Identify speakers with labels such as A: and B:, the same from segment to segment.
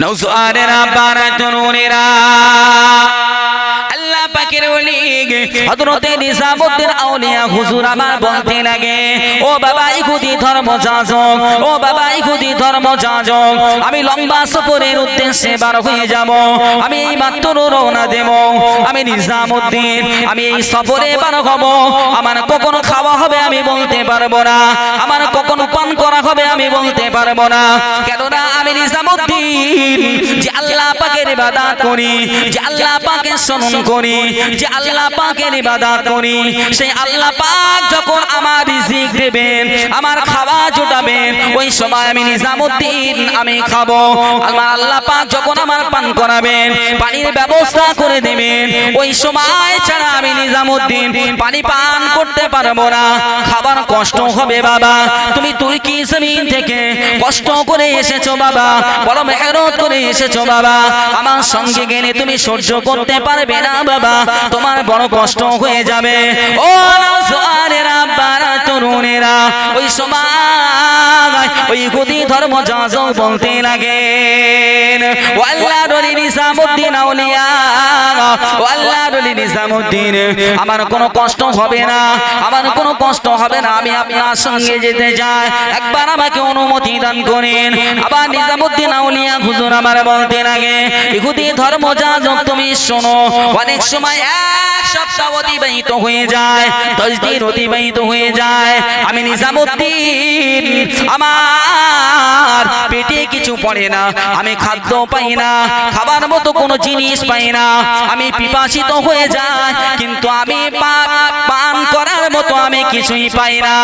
A: নওজোয়ানেরা বারাতুনেরা আল্লাহ পাকের ওলি হযরতে নিজামউদ্দিন আউলিয়া হুজুর আমার বলতে লাগে, ও বাবা ইহুদি ধর্মযাজক, ও বাবা ইহুদি ধর্মযাজক, আমি লম্বা সফরের উদ্দেশ্যে বার হয়ে যাব, আমি এই মাত্র রওনা দেব, আমি নিজামউদ্দিন, আমি এই সফরে বার হব, আমার কখন খাওয়া হবে আমি বলতে পারবো না, আমার কখন পান করা হবে আমি বলতে পারবো না, কেননা আমি নিজামউদ্দিন যে আল্লাহ পাকের ইবাদত করি, যে আল্লাহ পাকের স্মরণ করি, যে আল্লাহ পাকের ইবাদত করি, সেই আল্লাহ পাক যখন আমার রিজিক দেবেন, আমার খাওয়া জোটাবেন, ওই সময় আমি নিজামউদ্দিন আমি খাবো। আল্লাহ পাক যখন আমার পান করাবেন, পানির ব্যবস্থা করে দেবেন, ওই সময় ছাড়া আমি নিজামউদ্দিন পানি পান করতে পারবো না, খাবার কষ্ট হবে। বাবা তুমি তুর্কি জমিন থেকে কষ্ট করে এসেছো বাবা, বড় মেহনত করে এসেছো বাবা, আমার সঙ্গে গেলে তুমি সহ্য করতে পারবে না বাবা, তোমার বড় কষ্ট হয়ে যাবে। ও নওজোয়ানেরা বারাতুনেরা, ওই সময় ওই ইহুদি ধর্মযাজক বলতে লাগেন, ও আল্লাহর ওলি নিজামউদ্দিন আউলিয়া, ও আল্লাহর ওলি নিজামউদ্দিন, আমার কোনো কষ্ট হবে না, আমার কোনো কষ্ট হবে না, আমি আপনার সঙ্গে যেতে চাই, একবার আমাকে অনুমতি দান করেন। আবার নিজামউদ্দিন আউলিয়া হুজুর আমার বলতে লাগে, ইহুদি ধর্মযাজক তুমি শোনো, অনেক সময় এক সপ্তাহ অতিবাহিত হয়ে যায়, 10 দিন অতিবাহিত হয়ে যায়, আমি নিজামউদ্দিন আমার পেটে কিছু পড়ে না, আমি খাদ্য পাই না, খাবার মতো কোনো জিনিস পাই না, আমি পিপাসিত হয়ে যাই, কিন্তু আমি পান করার মতো আমি কিছুই পাই না।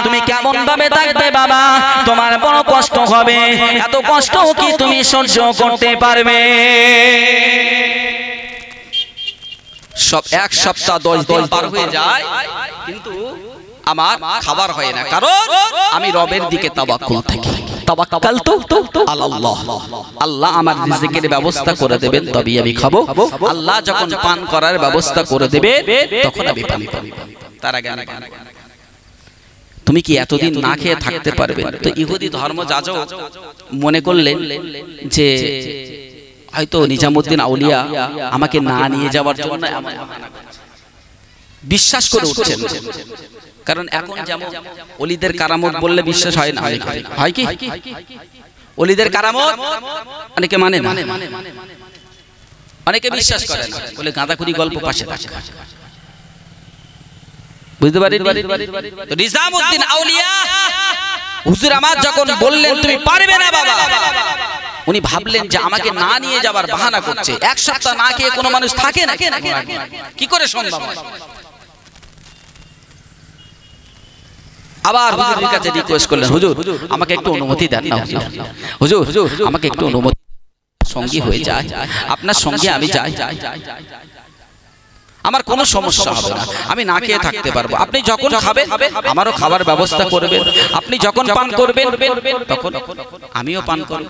A: তুমি কেমন ভাবে থাকবে বাবা, তোমার বড় কষ্ট হবে, এত কষ্ট কি তুমি সহ্য করতে পারবে? সব এক সপ্তাহ 10 দিন পার হয়ে যায়, কিন্তু আমার খাবার হয় না, কারণ আমি রবের দিকে তাওয়াক্কুল থাকি, তাওয়াক্কালতু আলাল্লাহ, আল্লাহ আমার রিজিকের ব্যবস্থা করে দেবেন তবেই আমি খাবো, আল্লাহ যখন পান করার ব্যবস্থা করে দেবে তখন আমি পান করব, তার আগে আমি পান করব। তুমি কি এতদিন না খেয়ে থাকতে পারবে? তো ইহুদি ধর্মযাজক মনে করলেন যে হয়তো নিজামউদ্দিন আউলিয়া আমাকে না নিয়ে যাওয়ার জন্য বিশ্বাস করে উঠছেন, কারণ এখন যেমন ওলিদের কারামত বললে বিশ্বাস হয় না, হয় কি? ওলিদের কারামত অনেকে মানে না, অনেকে বিশ্বাস করে না, বলে গাঁদাখুরি গল্প পাশে থাকে, বুঝতে পারি। তো নিজামউদ্দিন আউলিয়া হুজুর আমার যখন বললেন তুমি পারবে না বাবা, উনি ভাবলেন যে আমাকে না নিয়ে যাবার বাহানা করছে, এক সপ্তাহ না খেয়ে কোনো মানুষ থাকে না, কি করে সম্ভব? আবার হুজুরের কাছে রিকোয়েস্ট করলেন, হুজুর আমাকে একটু অনুমতি দেন না, হুজুর আমাকে একটু অনুমতি, সঙ্গী হয়ে যায়, আপনার সঙ্গে আমি যাই, আমার কোনো সমস্যা হবে না, আমি না খেয়ে থাকতে পারবো, আপনি যখন খাবেন আমারও খাবার ব্যবস্থা করবেন, আপনি যখন পান করবেন তখন আমিও পান করব।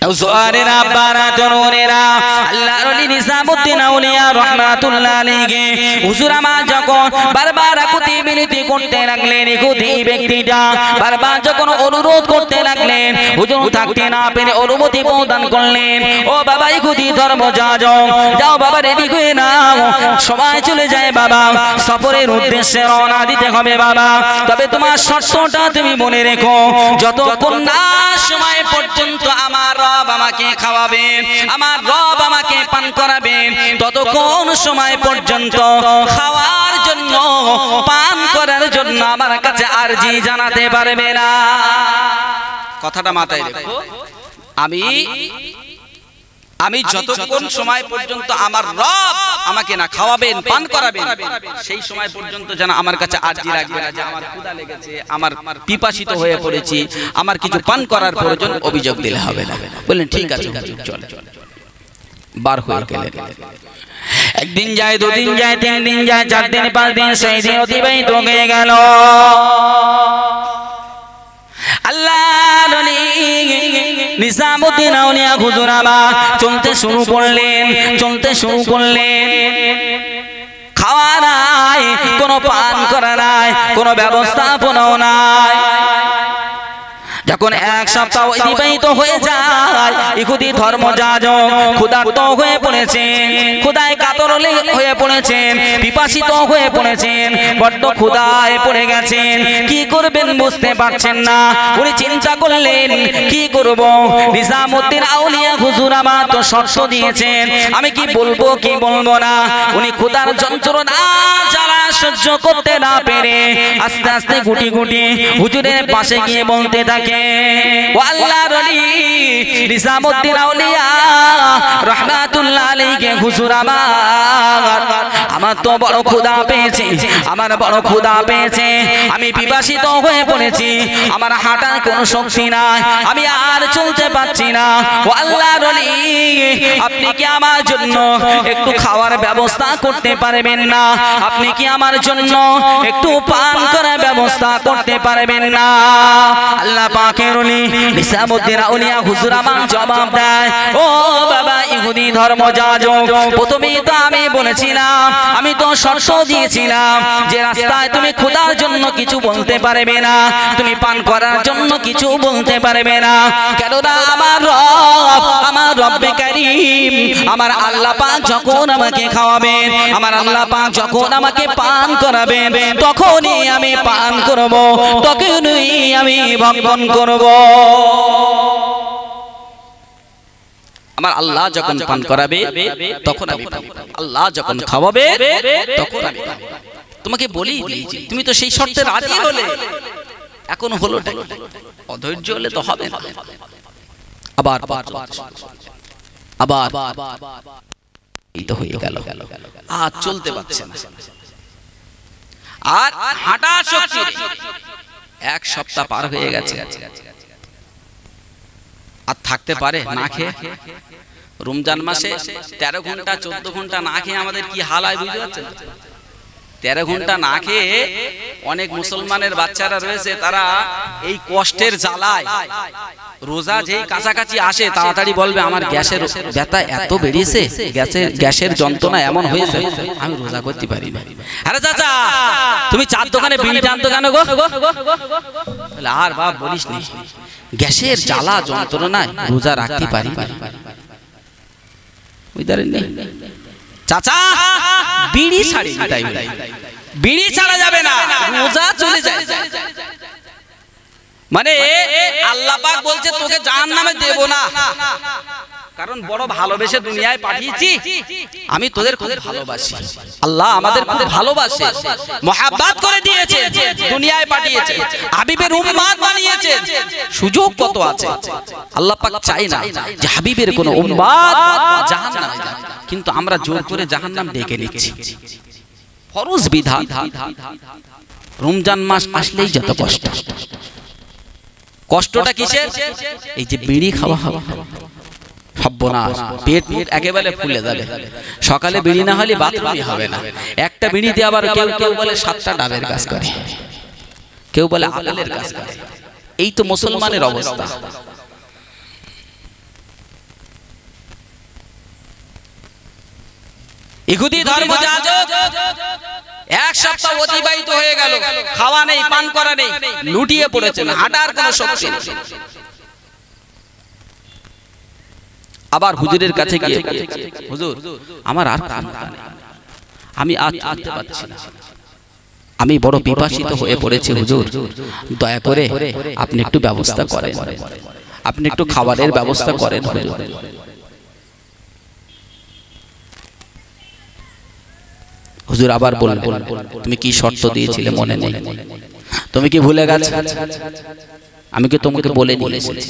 A: নওজোয়ানেরা বারাতুনেরা আল্লাহর ওলি নিজামউদ্দিন আউলিয়া রাহমাতুল্লাহ আলাইহি হুজুর আমার যখন বারবার আকুতি বিনতি করতে লাগলেন, ইহুদি ব্যক্তিটা বারবার যখন অনুরোধ করতে লাগলেন, হুজুর থাকতে না পেরে অনুমতি প্রদান করলেন, ও বাবা ইহুদি ধর্মযাজক যাও বাবা রেডি হয়ে নাও, সবাই চলে যায় বাবা, সফরের উদ্দেশ্যে রওনা দিতে হবে বাবা, তবে তোমার শর্তটা তুমি মনে রেখো, যতক্ষণ না সময় পর্যন্ত আমার রব আমাকে খাওয়াবেন, আমার রব আমাকে পান করাবেন, ততক্ষণ সময় পর্যন্ত খাওয়ার জন্য পান করার জন্য আমার কাছে আরজি জানাতে পারবে না। কথাটা মাথায় রেখো, আমি যতক্ষণ সময় পর্যন্ত আমার রব আমাকে না খাওয়াবেন পান করাবেন, সেই সময় পর্যন্ত যেন আমার কাছে আরজি রাখবে না যে আমার ক্ষুধা লেগেছে, আমার পিপাসিত হয়ে পড়েছি, আমার কিছু পান করার প্রয়োজন, অভিযোগ দিলে হবে না। বললেন ঠিক আছে চলে, বার হয়ে গেলেন। একদিন যায়, দুদিন যায়, 3 দিন যায়, 4 দিন, 5 দিন, 6 দিন অতিবাহিত হয়ে গেল। আল্লাহর ওলি নিজামউদ্দিন আউলিয়া হুজুর আমার চলতে শুরু করলেন, খাওয়া নাই, কোনো পান করা নাই, কোনো ব্যবস্থাপনাও নাই। যখন এক সপ্তাহ অতিবাহিত হয়ে যায়, ইহুদি ধর্মযাজক ক্ষুধার্ত হয়ে পড়েছেন, ক্ষুধায় কাতর হয়ে পড়েছেন, পিপাসিত হয়ে পড়েছেন, বড্ড ক্ষুধায় পড়ে গেছেন। কি করবেন বুঝতে পারছেন না। উনি চিন্তা করলেন কি করব। নিজামউদ্দিন আউলিয়া হুজুর আমার তো শর্ত দিয়েছেন, আমি কি বলবো কি বলবো না। উনি ক্ষুধার যন্ত্রণা জ্বালা সহ্য করতে না পেরে আস্তে আস্তে গুটি গুটি হুজুরের পাশে গিয়ে বলতে থাকে, ও আল্লাহর ওলি নিজামউদ্দিন আউলিয়া রাহমাতুল্লাহ আলাইহি হুজুর আমার তো বড় ক্ষুধা পেয়েছে, আমার বড় ক্ষুধা পেয়েছে, আমি পিপাসিত হয়ে পড়েছি, আমার হাঁটার কোনো শক্তি নাই, আমি আর চলতে পারছি না। ও আল্লাহর ওলি আপনি কি আমার জন্য একটু খাওয়ার ব্যবস্থা করতে পারবেন না? আপনি কি আমার জন্য একটু পান করার ব্যবস্থা করতে পারবেন না? আল্লাহ পাকের ওলি নিজামউদ্দিন আউলিয়া হুজুর আমার জবাব দেয়, ও বাবা ইহুদি ধর্মযাজক, প্রথমেই তো আমি বলেছিলাম, আমি তো শর্ত দিয়েছিলাম যে রাস্তায় তুমি ক্ষুধার জন্য কিছু বলতে পারবে না, তুমি পান করার জন্য কিছু বলতে পারবে না। কেননা আমার রব, আমার রব্বে কারীম, আমার আল্লাহ পাক যখন আমাকে খাওয়াবেন, আমার আল্লাহ পাক যখন আমাকে পান করাবেন, তখনই আমি পান করব, তখনই আমি ভক্ষণ করব। আমার আল্লাহ যখন পান করাবে তখন আমি পান করব, আল্লাহ যখন খাওয়াবে তখন আমি খাবো। তোমাকে বলি দিয়েছি, তুমি তো সেই শর্তে রাজি হলে, এখন হলো অধৈর্য হলে তো হবে না। আবার আবার এই তো হয়ে গেল, আর চলতে পারছে না, আর হাঁটা শক্তি এক সপ্তাহ পার হয়ে গেছে, আর থাকতে পারে না খেয়ে? রমজান মাসে 13 ঘন্টা 14 ঘন্টা না খেয়ে আমাদের কি হাল হয় বুঝতে পারছেন? 13 ঘন্টা না খেয়ে অনেক মুসলমানের বাচ্চারা রয়েছে, তারা এই কষ্টের জ্বালায় রোজা যেই কাছাকাছি আসে তাড়াতাড়ি বলবে আমার গ্যাসের ব্যথা এত বেরিয়েছে, গ্যাসের যন্ত্রণা এমন হয়েছে, আমি রোজা করতে পারি না। আরে চাচা তুমি চার দোকানে বিড়ি টানতো কেন গো? আর বাপ বলিস নি, গ্যাসের জ্বালা যন্ত্রণায় রোজা রাখতে পারি না। চাচা বিড়ি ছাড়ি, বিড়ি ছাড়া যাবে না, রোজা চলে যায়। মানে আল্লাহ পাক বলছে তোকে জাহান্নামে দেব না, কারণ বড় ভালোবেসে দুনিয়ায় পাঠিয়েছি, আমি তোদের খুব ভালোবাসি। আল্লাহ আমাদের খুব ভালোবাসে, মহব্বত করে দিয়েছে, দুনিয়ায় পাঠিয়েছে, হাবিবের উম্মত বানিয়েছে। সুযোগ কত আছে, আল্লাহ পাক চাই না যে হাবিবের কোন উম্মত জাহান্নামে যাক, কিন্তু আমরা জোর করে জাহান্নাম ডেকে নিচ্ছি। ফরজ বিধান, রমজান মাস আসলেই যত কষ্ট। কষ্টটা কিসের? এই যে বিড়ি খাওয়া হবে, সর্বনাশ, পেট একেবারে ফুলে যাবে। সকালে বিড়ি না হলে বাথরুমই হবে না। একটা বিড়িতে আবার কেউ কেউ বলে 7টা ডাবের কাজ করে, কেউ বলে আপেলের কাজ করে। এই তো মুসলমানের অবস্থা। ইহুদি ধর্মযাজক এক সপ্তাহ অতিবাহিত হয়ে গেল, খাওয়া নেই, পান করা নেই, লুটিয়ে পড়েছেন, হাঁটার কোনো শক্তি নেই। আবার হুজুরের কাছে গিয়ে, হুজুর আমার আর আমি আজ চলতে পারছি না, আমি বড় পিপাসিত হয়ে পড়েছি, হুজুর দয়া করে আপনি একটু ব্যবস্থা করেন, আপনি একটু খাবারের ব্যবস্থা করেন। হুজুর আবার বললেন, তুমি কি শর্ত দিয়েছিলে মনে নেই? তুমি কি ভুলে গেছো? আমি কি তোমাকে বলে নিয়ে এসেছি?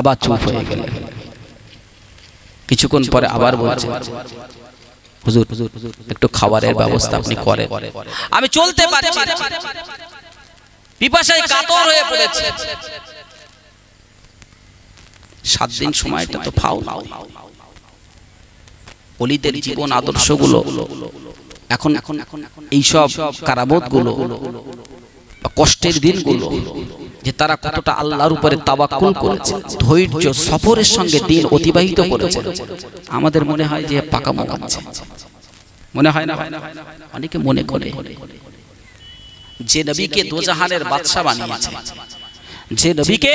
A: আবার চুপ হয়ে গেলেন। কিছুক্ষণ পরে আবার বলছে, হুজুর একটু খাবারের ব্যবস্থা আপনি করেন, আমি চলতে পারছি না, পিপাসায় কাতর হয়ে পড়েছে। 7 দিন সময়টা তো ফাও না। ওলিদের জীবন আদর্শগুলো এখন এইসব কারামতগুলো, কষ্টের দিনগুলো, যে তারা কতটা আল্লাহর উপরে তাওয়াক্কুল করেছে, ধৈর্য সফরের সঙ্গে দিন অতিবাহিত করেছে, আমাদের মনে হয় যে পাকা মাগাচ্ছে, মনে হয় না? অনেকে মনে করে যে নবীকে দোজাহানের বাদশা বানিয়েছে, যে নবীকে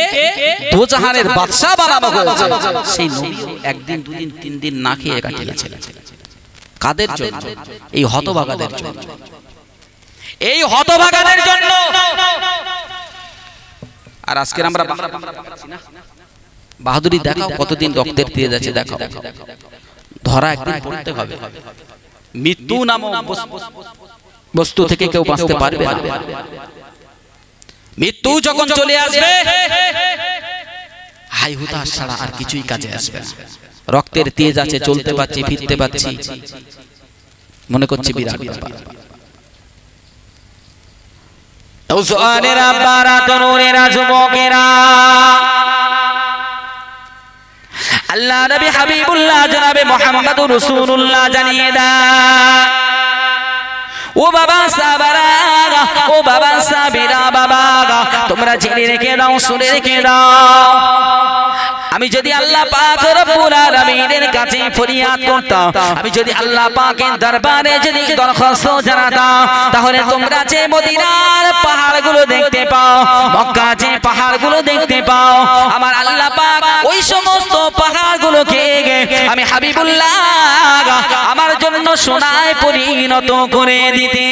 A: দোজাহানের বাদশা বানানো হয়েছে সেই নবী একদিন দুদিন তিন দিন না খেয়ে কাটিয়েছিলেন। কাদের জন্য? এই হতভাগাদের জন্য, এই হতভাগাদের জন্য। আর আজকে আমরা বাহাদুরি দেখাও, কতদিন রক্তের দিয়ে যাচ্ছে দেখাও। ধরা একদিন পড়তে হবে। মৃত্যু নামক বস্তু থেকে কেউ বাঁচতে পারবে না। মৃত্যু যখন চলে আসবে হাই হুতাশ ছাড়া আর কিছুই কাজে আসবে না। রক্তের তেজ আছে, চলতে পারছি, ফিরতে পারছি, মনে করছি বিরাট ব্যাপার। নওজওয়ানেরা, বারা, তরুণেরা, যুবকেরা, আল্লাহ নবী হাবিবুল্লাহ জনাবে মুহাম্মদুর রাসূলুল্লাহ জানিয়ে দেন, ও বাবা সাহাবারা, ও বাবা সাহাবীরা, বাবা তোমরা জেনে রেখে দাও, শুনে রেখে দাও, আমি যদি আল্লাহ পাক রব্বুল আলামিনের কাছে ফরিয়াদ করতাম, আমি যদি আল্লাহ পাকের দরবারে যদি দরখাস্ত জানাতাম, তাহলে তোমরা যে মদিনার পাহাড়গুলো দেখতে পাও, মক্কা যে পাহাড়গুলো দেখতে পাও, আমার আল্লাহ পাক ওই সমস্ত পাহাড়গুলোকে আমি হাবিবুল্লাহ আমার জন্য সোনায় পরিণত করে দিতে।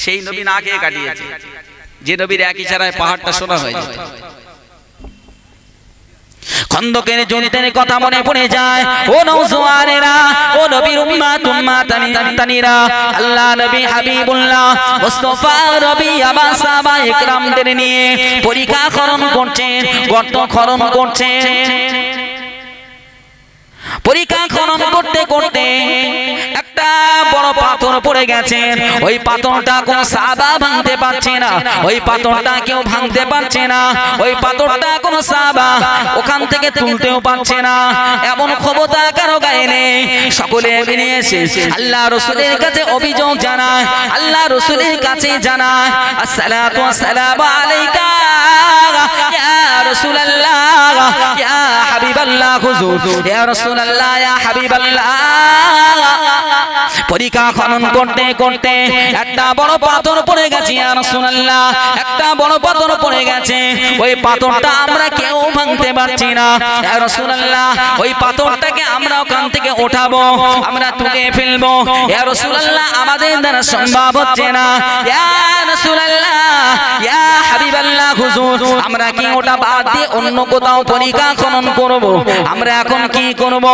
A: সেই নবী না খেয়ে কাটিয়েছে, যে নবীর এক ইশারায় পাহাড়টা সোনা হয়ে যেত। খন্দকের যুদ্ধের কথা মনে পড়ে যায়। ও নওজওয়ানেরা, ও নবীর উম্মাত উম্মাতানিরা, আল্লাহ নবী হাবিবুল্লাহ মুস্তাফা নবী আবার সাহাবায়ে কেরামদের নিয়ে পরীক্ষা খনন করছেন, গর্ত খনন করছেন। পরীক্ষা খনন করতে করতে একটা বড় পাথর পড়ে গেছে। ওই পাথরটা কোন সাহাবা ভাঙতে পারছে না, ওই পাথরটা কেউ ভাঙতে পারছে না, ওই পাথরটা কোন সাহাবা ওখান থেকে তুলতেও পারছে না। এমন ক্ষমতা কারো গায়ে নেই। সকলে বেরিয়ে এসে আল্লাহ রাসূলের কাছে অভিযোগ জানায়, আল্লাহ রাসূলের কাছে জানায়, আসসালাতু ওয়াসসালামু আলাইকা ইয়া রাসূলুল্লাহ ইয়া হাবিবাল্লাহ, হুজুর ইয়া রাসূলুল্লাহ ইয়া হাবিবাল্লাহ। পরীক্ষা খনন করতে করতে একটা বড় পাথর পড়ে গেছে, ইয়া রাসূলুল্লাহ একটা বড় পাথর পড়ে গেছে। ওই পাথরটা আমরা কেউ ভাঙতে পারছি না, ইয়া রাসূলুল্লাহ ওই পাথরটাকে আমরা ওখান থেকে উঠাবো, আমরা তুলে ফেলবো, ইয়া রাসূলুল্লাহ আমাদের দ্বারা সম্ভব হচ্ছে না, ইয়া রাসূলুল্লাহ ইয়া হাবিবাল্লাহ, হুজুর আমরা কি ওটা বাদ দিয়ে অন্য কোথাও পরীক্ষা খনন করব? আমরা এখন কি করব?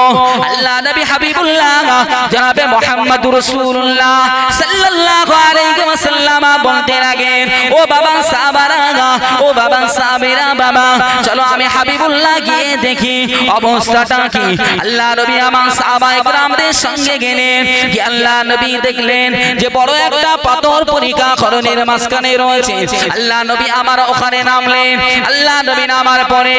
A: আল্লাহ নবী হাবিবুল্লাহ জনাবে মুহাম্মদুর রাসূলুল্লাহ সাল্লাল্লাহু আলাইহি ওয়াসাল্লাম বলতে লাগেন, ও বাবা সাহাবারা, ও বাবা সাহাবীরা, বাবা চলো আমি হাবিবুল্লাহ গিয়ে দেখি অবস্থাটা কি। আল্লাহ নবী আমার সাহাবায়ে কেরামদের সঙ্গে গেলেন, কি আল্লাহ নবী দেখলেন যে বড় একটা পাথর পরীক্ষা খননের মাঝখানে রয়েছে। আল্লাহ নবী আমার ওখানে নামলেন। আল্লাহ নবী নামার পরে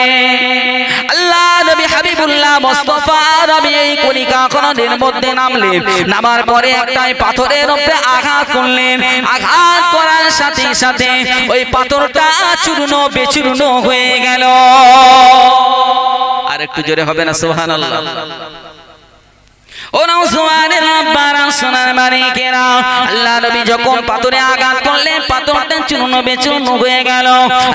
A: আল্লাহ নবী হাবিবুল্লাহ মুস্তাফা নবী এই পরীক্ষা খননের মধ্যে নামলেন। নামার পরে একটাই পাথরের উপরে আঘাত করলেন। আঘাত করার সাথে সাথে ওই পাথরটা চূর্ণ বিচূর্ণ হয়ে গেল। আর একটু জোরে হবে না সুবহানাল্লাহ? ও নওজওয়ানেরা, বারা, সোনার মানিকেরা, আল্লাহ নবী যখন পাথরে আঘাত করলেন পাথরটা চূর্ণ বিচূর্ণ হয়ে গেল।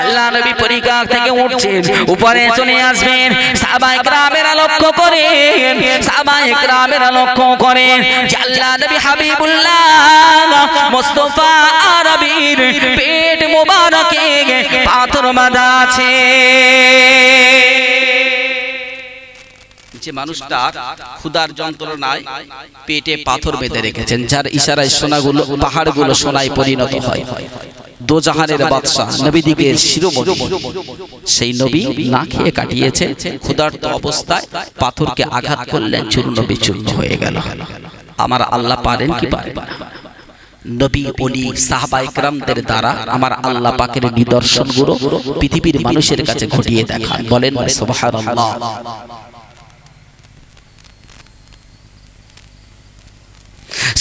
A: আল্লাহ নবী পরীক্ষা থেকে উঠছেন, উপরে চলে আসবেন। সাহাবায়ে কেরামেরা লক্ষ্য করেন, সাহাবায়ে কেরামেরা লক্ষ্য করেন যে আল্লাহ নবী হাবিবুল্লাহ মুস্তাফা নবীর পেট মোবারকে পাথর বাঁধা আছে। যে মানুষটা ক্ষুধার যন্ত্রণায় পেটে পাথর বেঁধে রেখেছেন, যার ইশারায় সোনাগুলো পাহাড়গুলো সোনায় পরিণত হয়, দোজাহানের বাদশা নবীদিগের শিরোমণি, সেই নবী না খেয়ে কাটিয়েছেন। ক্ষুধার্ত অবস্থায় পাথরকে আঘাত করলেন, চূর্ণ বিচূর্ণ হয়ে গেল। আমার আল্লাহ পারেন কি পারেন না? নবী ওলি সাহাবায়ে কেরামদের দ্বারা আমার আল্লাহ পাকের নিদর্শনগুলো পৃথিবীর মানুষের কাছে ঘটিয়ে দেখান। বলেন সুবহানাল্লাহ।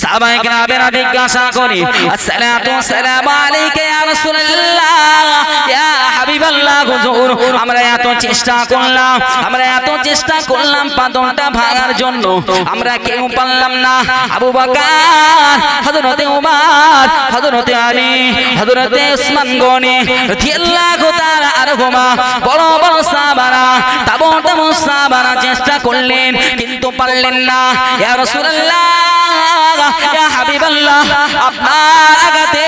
A: সাহাবায়ে কেরামেরা জিজ্ঞাসা করে, আসসালাতু ওয়াসসালামু আলাইকা ইয়া রাসূলুল্লাহ ইয়া হাবিবাল্লাহ, হুজুর আমরা এত চেষ্টা করলাম, আমরা এত চেষ্টা করলাম পাথরটা ভাঙার জন্য, আমরা কেউ পারলাম না। আবু বকর, হযরতে ওমর, হযরতে আলী, হযরতে উসমান গনি রাদিয়াল্লাহু তাআলা আনহুমা বড় বড় সাহাবারা তাবু সাহাবারা চেষ্টা করলেন কিন্তু পারলেন না। ইয়া রাসূলুল্লাহ, ইয়া হাবিবাল্লাহ, আপনার আঘাতে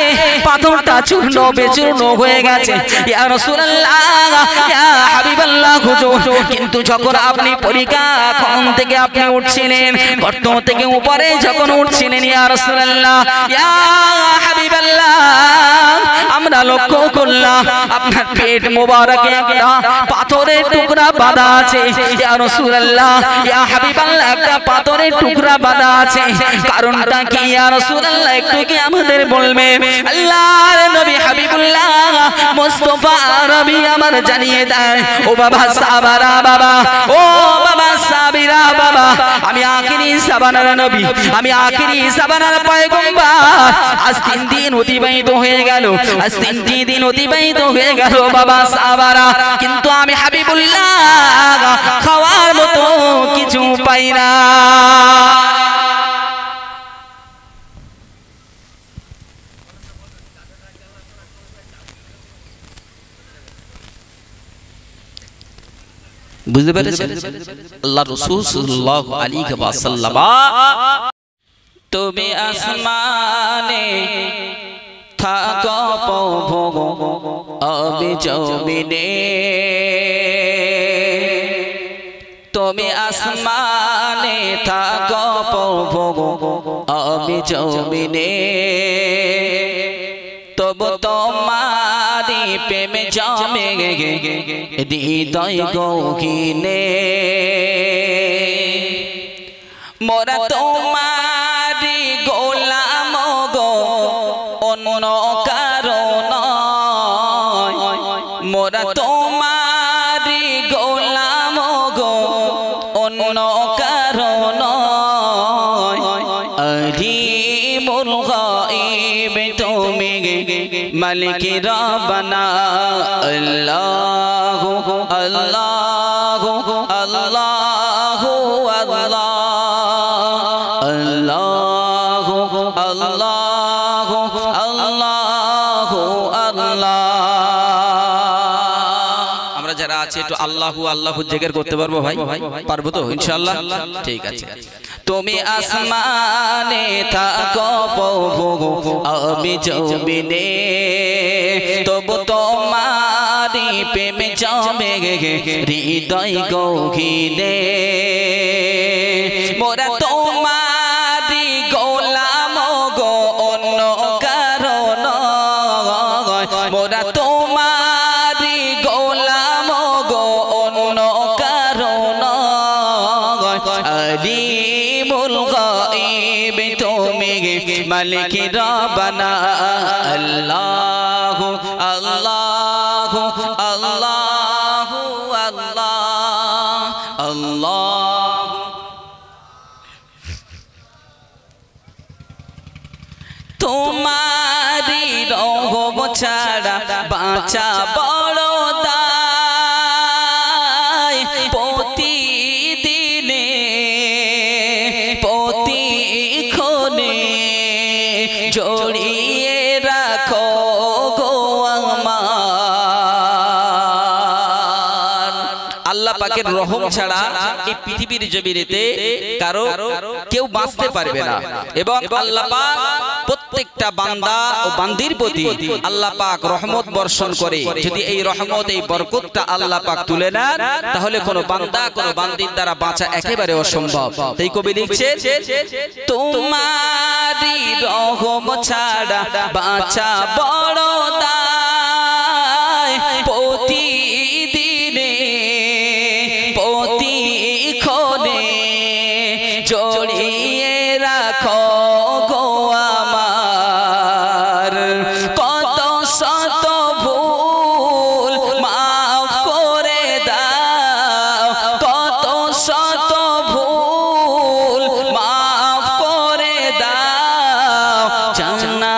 A: পাথরটা চূর্ণ বিচূর্ণ হয়ে গেছে। ইয়া রাসূলুল্লাহ, ইয়া হাবিবাল্লাহ হুজুর, কিন্তু যখন আপনি পরিখা কোণ থেকে আপনি উঠছিলেন, গর্ত থেকে উপরে যখন উঠছিলেন, ইয়া রাসূলুল্লাহ, ইয়া হাবিবাল্লাহ, আমরা লক্ষ্য করলাম আপনার পেট মোবারকে একটা পাথরের টুকরা বাঁধা আছে। ইয়া রাসূলুল্লাহ, ইয়া হাবিবাল্লাহ, একটা পাথরের টুকরা বাঁধা আছে। কারণটা কি ইয়া রাসূলুল্লাহ, একটু কি আমাদের বলবেন? আল্লাহর নবী হাবিবুল্লাহ মুস্তাফা আরবি আমার জানিয়ে দেয়, ও বাবা সাহাবারা, বাবা ও বাবা সাহাবীরা, বাবা আমি আখিরি জামানার নবী, আমি আখিরি জামানার পয়গম্বর। আজ 3 দিন অতিবাহিত হয়ে গেল, আজ 3টি দিন অতিবাহিত হয়ে গেল বাবা সাহাবারা, কিন্তু আমি হাবিবুল্লাহ খাওয়ার মতো কিছু পাই না। বুঝতে পেরেছেন? আল্লাহ রাসূল সাল্লাল্লাহু আলাইহি ওয়াসাল্লাম, তুমি আসমানে থাকো প্রভু, আমি জমিনে, তুমি আসমানে থাকো প্রভু, আমি জমিনে, তবু তোমারি প্রেমে জমে হৃদয় গহীনে, মোরা তোমারি গোলাম গো, অন্য কারো নয়, মোরা তোমারি গোলাম গো, অন্য কারো নয়, আলিমুল গায়ব তুমি মালিক রব্বানা, আল্লাহু আল্লাহু আল্লাহু আল্লাহু আল্লাহু আল্লাহু আল্লাহ। আমরা যারা আছি একটু আল্লাহু আল্লাহু জিকির করতে পারবো ভাই? পারবো তো ইনশাআল্লাহ? ঠিক আছে। তুমি আসমানে থাকো প্রভু, আমি জমিনে, তবু তোমারি প্রেমে জমে হৃদয় গহীনে, মোরা তোমারি গোলাম গো, অন্য কারো নয়, মোরা তোমারি গোলাম গো, অন্য কারো নয়, আলিমুল গায়ব তুমি মালিক রব্বানা, আল্লাহু আল্লাহু আল্লাহু আল্লাহ আল্লাহ। তোমারি রহম ছাড়া বাঁচা বড় দায়, প্রতিদিনে প্রতিক্ষণে জড়িয়ে রাখো গো আমার। আল্লাহ পাকের রহম ছাড়া এই পৃথিবীর জমিনেতে কারো কেউ বাঁচতে পারবে না, এবং আল্লাহ পাক প্রত্যেকটা বান্দা ও বান্দির প্রতি আল্লাহ পাক রহমত বর্ষণ করে। যদি এই রহমত, এই বরকতটা আল্লাহ পাক তুলে নেন, তাহলে কোনো বান্দা কোনো বান্দির দ্বারা বাঁচা একেবারে অসম্ভব। তাই কবি লিখছে, তোমারি রহম ছাড়া বাঁচা বড় দায়, প্রতিদিনে প্রতিক্ষণে জড়িয়ে রাখো গো আমার। কত শত ভুল মাফ করে দাও, কত শত ভুল মাফ করে দাও, জানা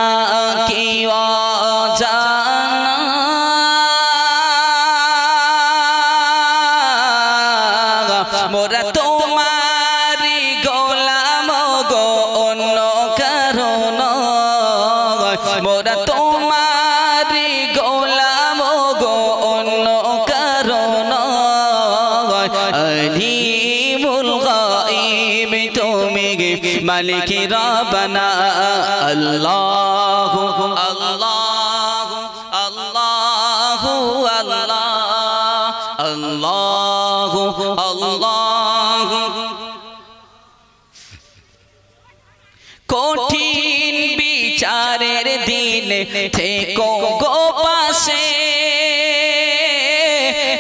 A: কি অজানা অন্য কারণ আলিমুল গায়ব তুমি মালিক রব্বানা আল্লাহু আল্লাহু আল্লাহু আল্লাহু আল্লাহু কঠিন বিচারের দিন থেকো গো পাশে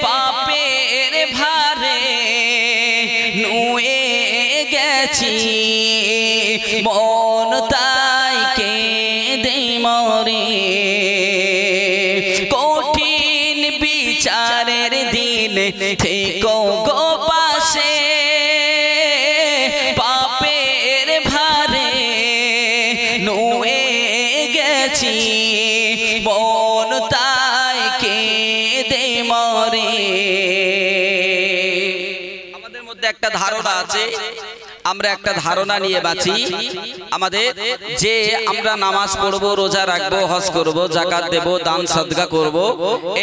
A: পাপের ভারে নুয়ে গেছি মন তাই কেঁদে মরে কঠিন বিচারের দিন থেকো গো পাশে পাপের ভারে নুয়ে গেছি মন তাই কেঁদে মরে আমাদের মধ্যে একটা ধারণা আছে আমরা একটা ধারণা নিয়ে বাঁচি আমাদের যে আমরা নামাজ পড়বো রোজা রাখবো হজ করব যাকাত দেব দান সদকা করব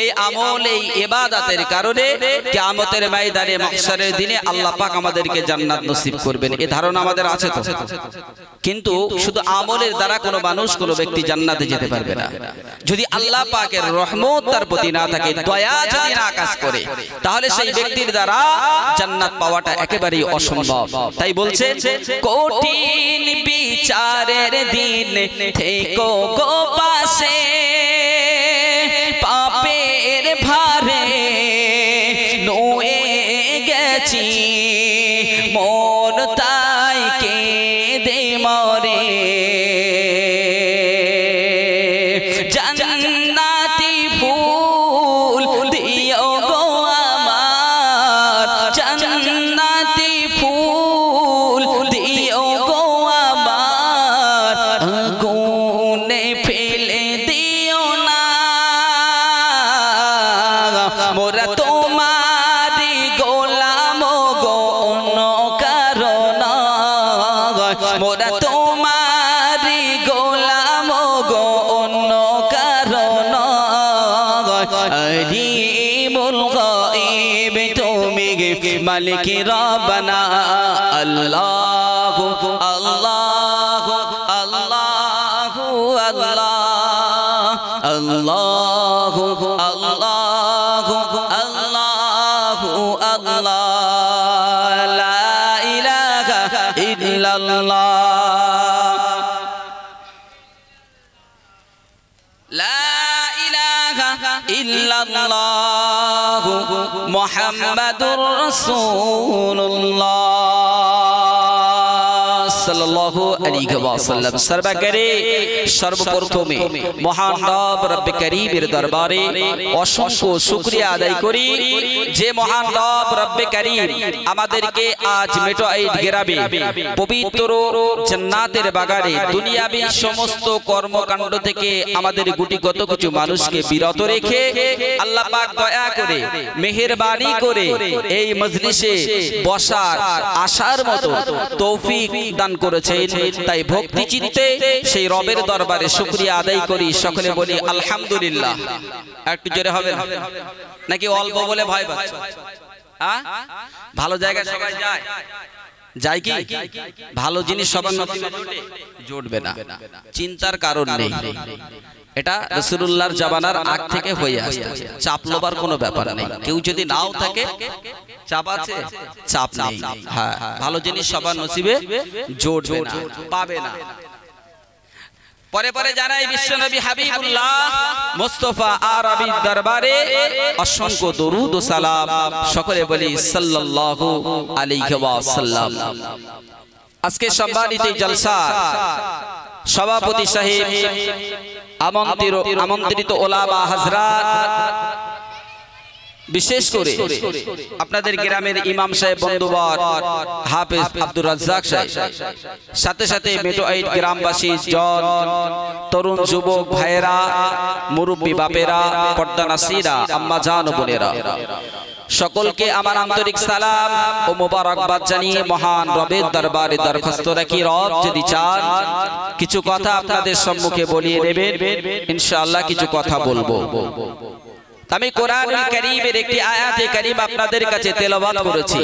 A: এই আমল এই ইবাদতের কারণে কিয়ামতের ময়দানে মাহশারের দিনে আল্লাহ পাক আমাদেরকে জান্নাত নসিব করবেন এই ধারণা আমাদের আছে তো কিন্তু শুধু আমলের দ্বারা কোনো মানুষ কোনো ব্যক্তি জান্নাতে যেতে পারবে না যদি আল্লাহ পাকের রহমত তার প্রতি না থাকে দয়া যদি না কাজ করে তাহলে সেই ব্যক্তির দ্বারা জান্নাত পাওয়াটা একেবারেই অসম্ভব তাই বলছে কঠিন বিচারের দিন থেকো গো পাশে পাপের ভারে নুয়ে গেছি মন তাই কেঁদে মরে জান্নাতি ফুল দিও গো আমার জান্নাতি ফুল দিও গো আমার আগুনে ফেলে দিও না মোরা তোমারি গোলাম গো অন্য কারণ মোরা তোমারি গোলাম গো অন্য কারণ আলিমুল গায়ব তুমি মালিক রব্বানা আল্লাহু আল্লাহু আল্লাহু আল্লাহু আল্লাহু আল্লাহু আল্লাহ লা ইলাহা ইল্লাল্লাহ লা ইলাহা ইল্লাল্লাহ মুহাম্মাদুর রাসূলুল্লাহ সাল্লাল্লাহু আলাইহি ওয়াসাল্লাম সর্বকারে সর্বপ্রথমে মহান রব রব্বে কারীমের দরবারে অসংখ্য শুকরিয়া আদায় করি যে মহান রব রব্বে কারীম আমাদেরকে আজ মেটোয়াইট গ্রামে পবিত্র জান্নাতের বাগানে দুনিয়াবী সমস্ত কর্মকাণ্ড থেকে আমাদের গুটিগত কিছু মানুষকে বিরত রেখে আল্লাহ পাক দয়া করে মেহেরবানি করে এই মজলিসে বসার আসার মতো তৌফিক দান করেছেন তাই ভক্তি চিত্তে সেই রবের দরবারে শুকরিয়া আদায় করি সকলে বলি আলহামদুলিল্লাহ একটু জোরে হবে নাকি অল্প বলে ভয় পাচ্ছ ভালো জায়গায় সবাই যায় যায় কি ভালো জিনিস সবার নসিবে জুটবে না চিন্তার কারণ নেই এটা রাসূলুল্লাহর জামানার আগ থেকে হয়ে আসছে চাপ লবার কোনো ব্যাপার নেই কেউ যদি নাও থাকে চাপ আছে চাপ নেই হ্যাঁ ভালো জিনিস সবার নসিবে জুটবে না পাবে না পরে পরে জানাই বিশ্বনবী হাবিবুল্লাহ মুস্তাফা আরবির দরবারে অসংখ্য দরুদ ও সালাম সকলে বলি সাল্লাল্লাহু আলাইহি ওয়াসাল্লাম আজকে সম্মানিত জলসা সভাপতি সাহেব আমন্ত্রিত ওলামা হযরত বিশেষ করে আপনাদের গ্রামের ইমাম সাহেব বন্ধুবর হাফেজ আব্দুর রাজ্জাক সাহেব সাথে সাথে মেটোয়াইট গ্রামবাসী জন তরুণ যুবক ভাইয়েরা মুরব্বী বাপেরা পর্দা নাসিরা আম্মা জান ও বোনেরা সকলকে আমার আন্তরিক সালাম ও মোবারকবাদ জানিয়ে মহান রবের দরবারে দরখাস্ত রাখি রব যদি চান কিছু কথা আপনাদের সম্মুখে বলিয়ে দেবেন ইনশাআল্লাহ কিছু কথা বলবো আমি কোরআনুল কারীমের একটি আয়াতে কারীম আপনাদের কাছে তেলাওয়াত করেছি।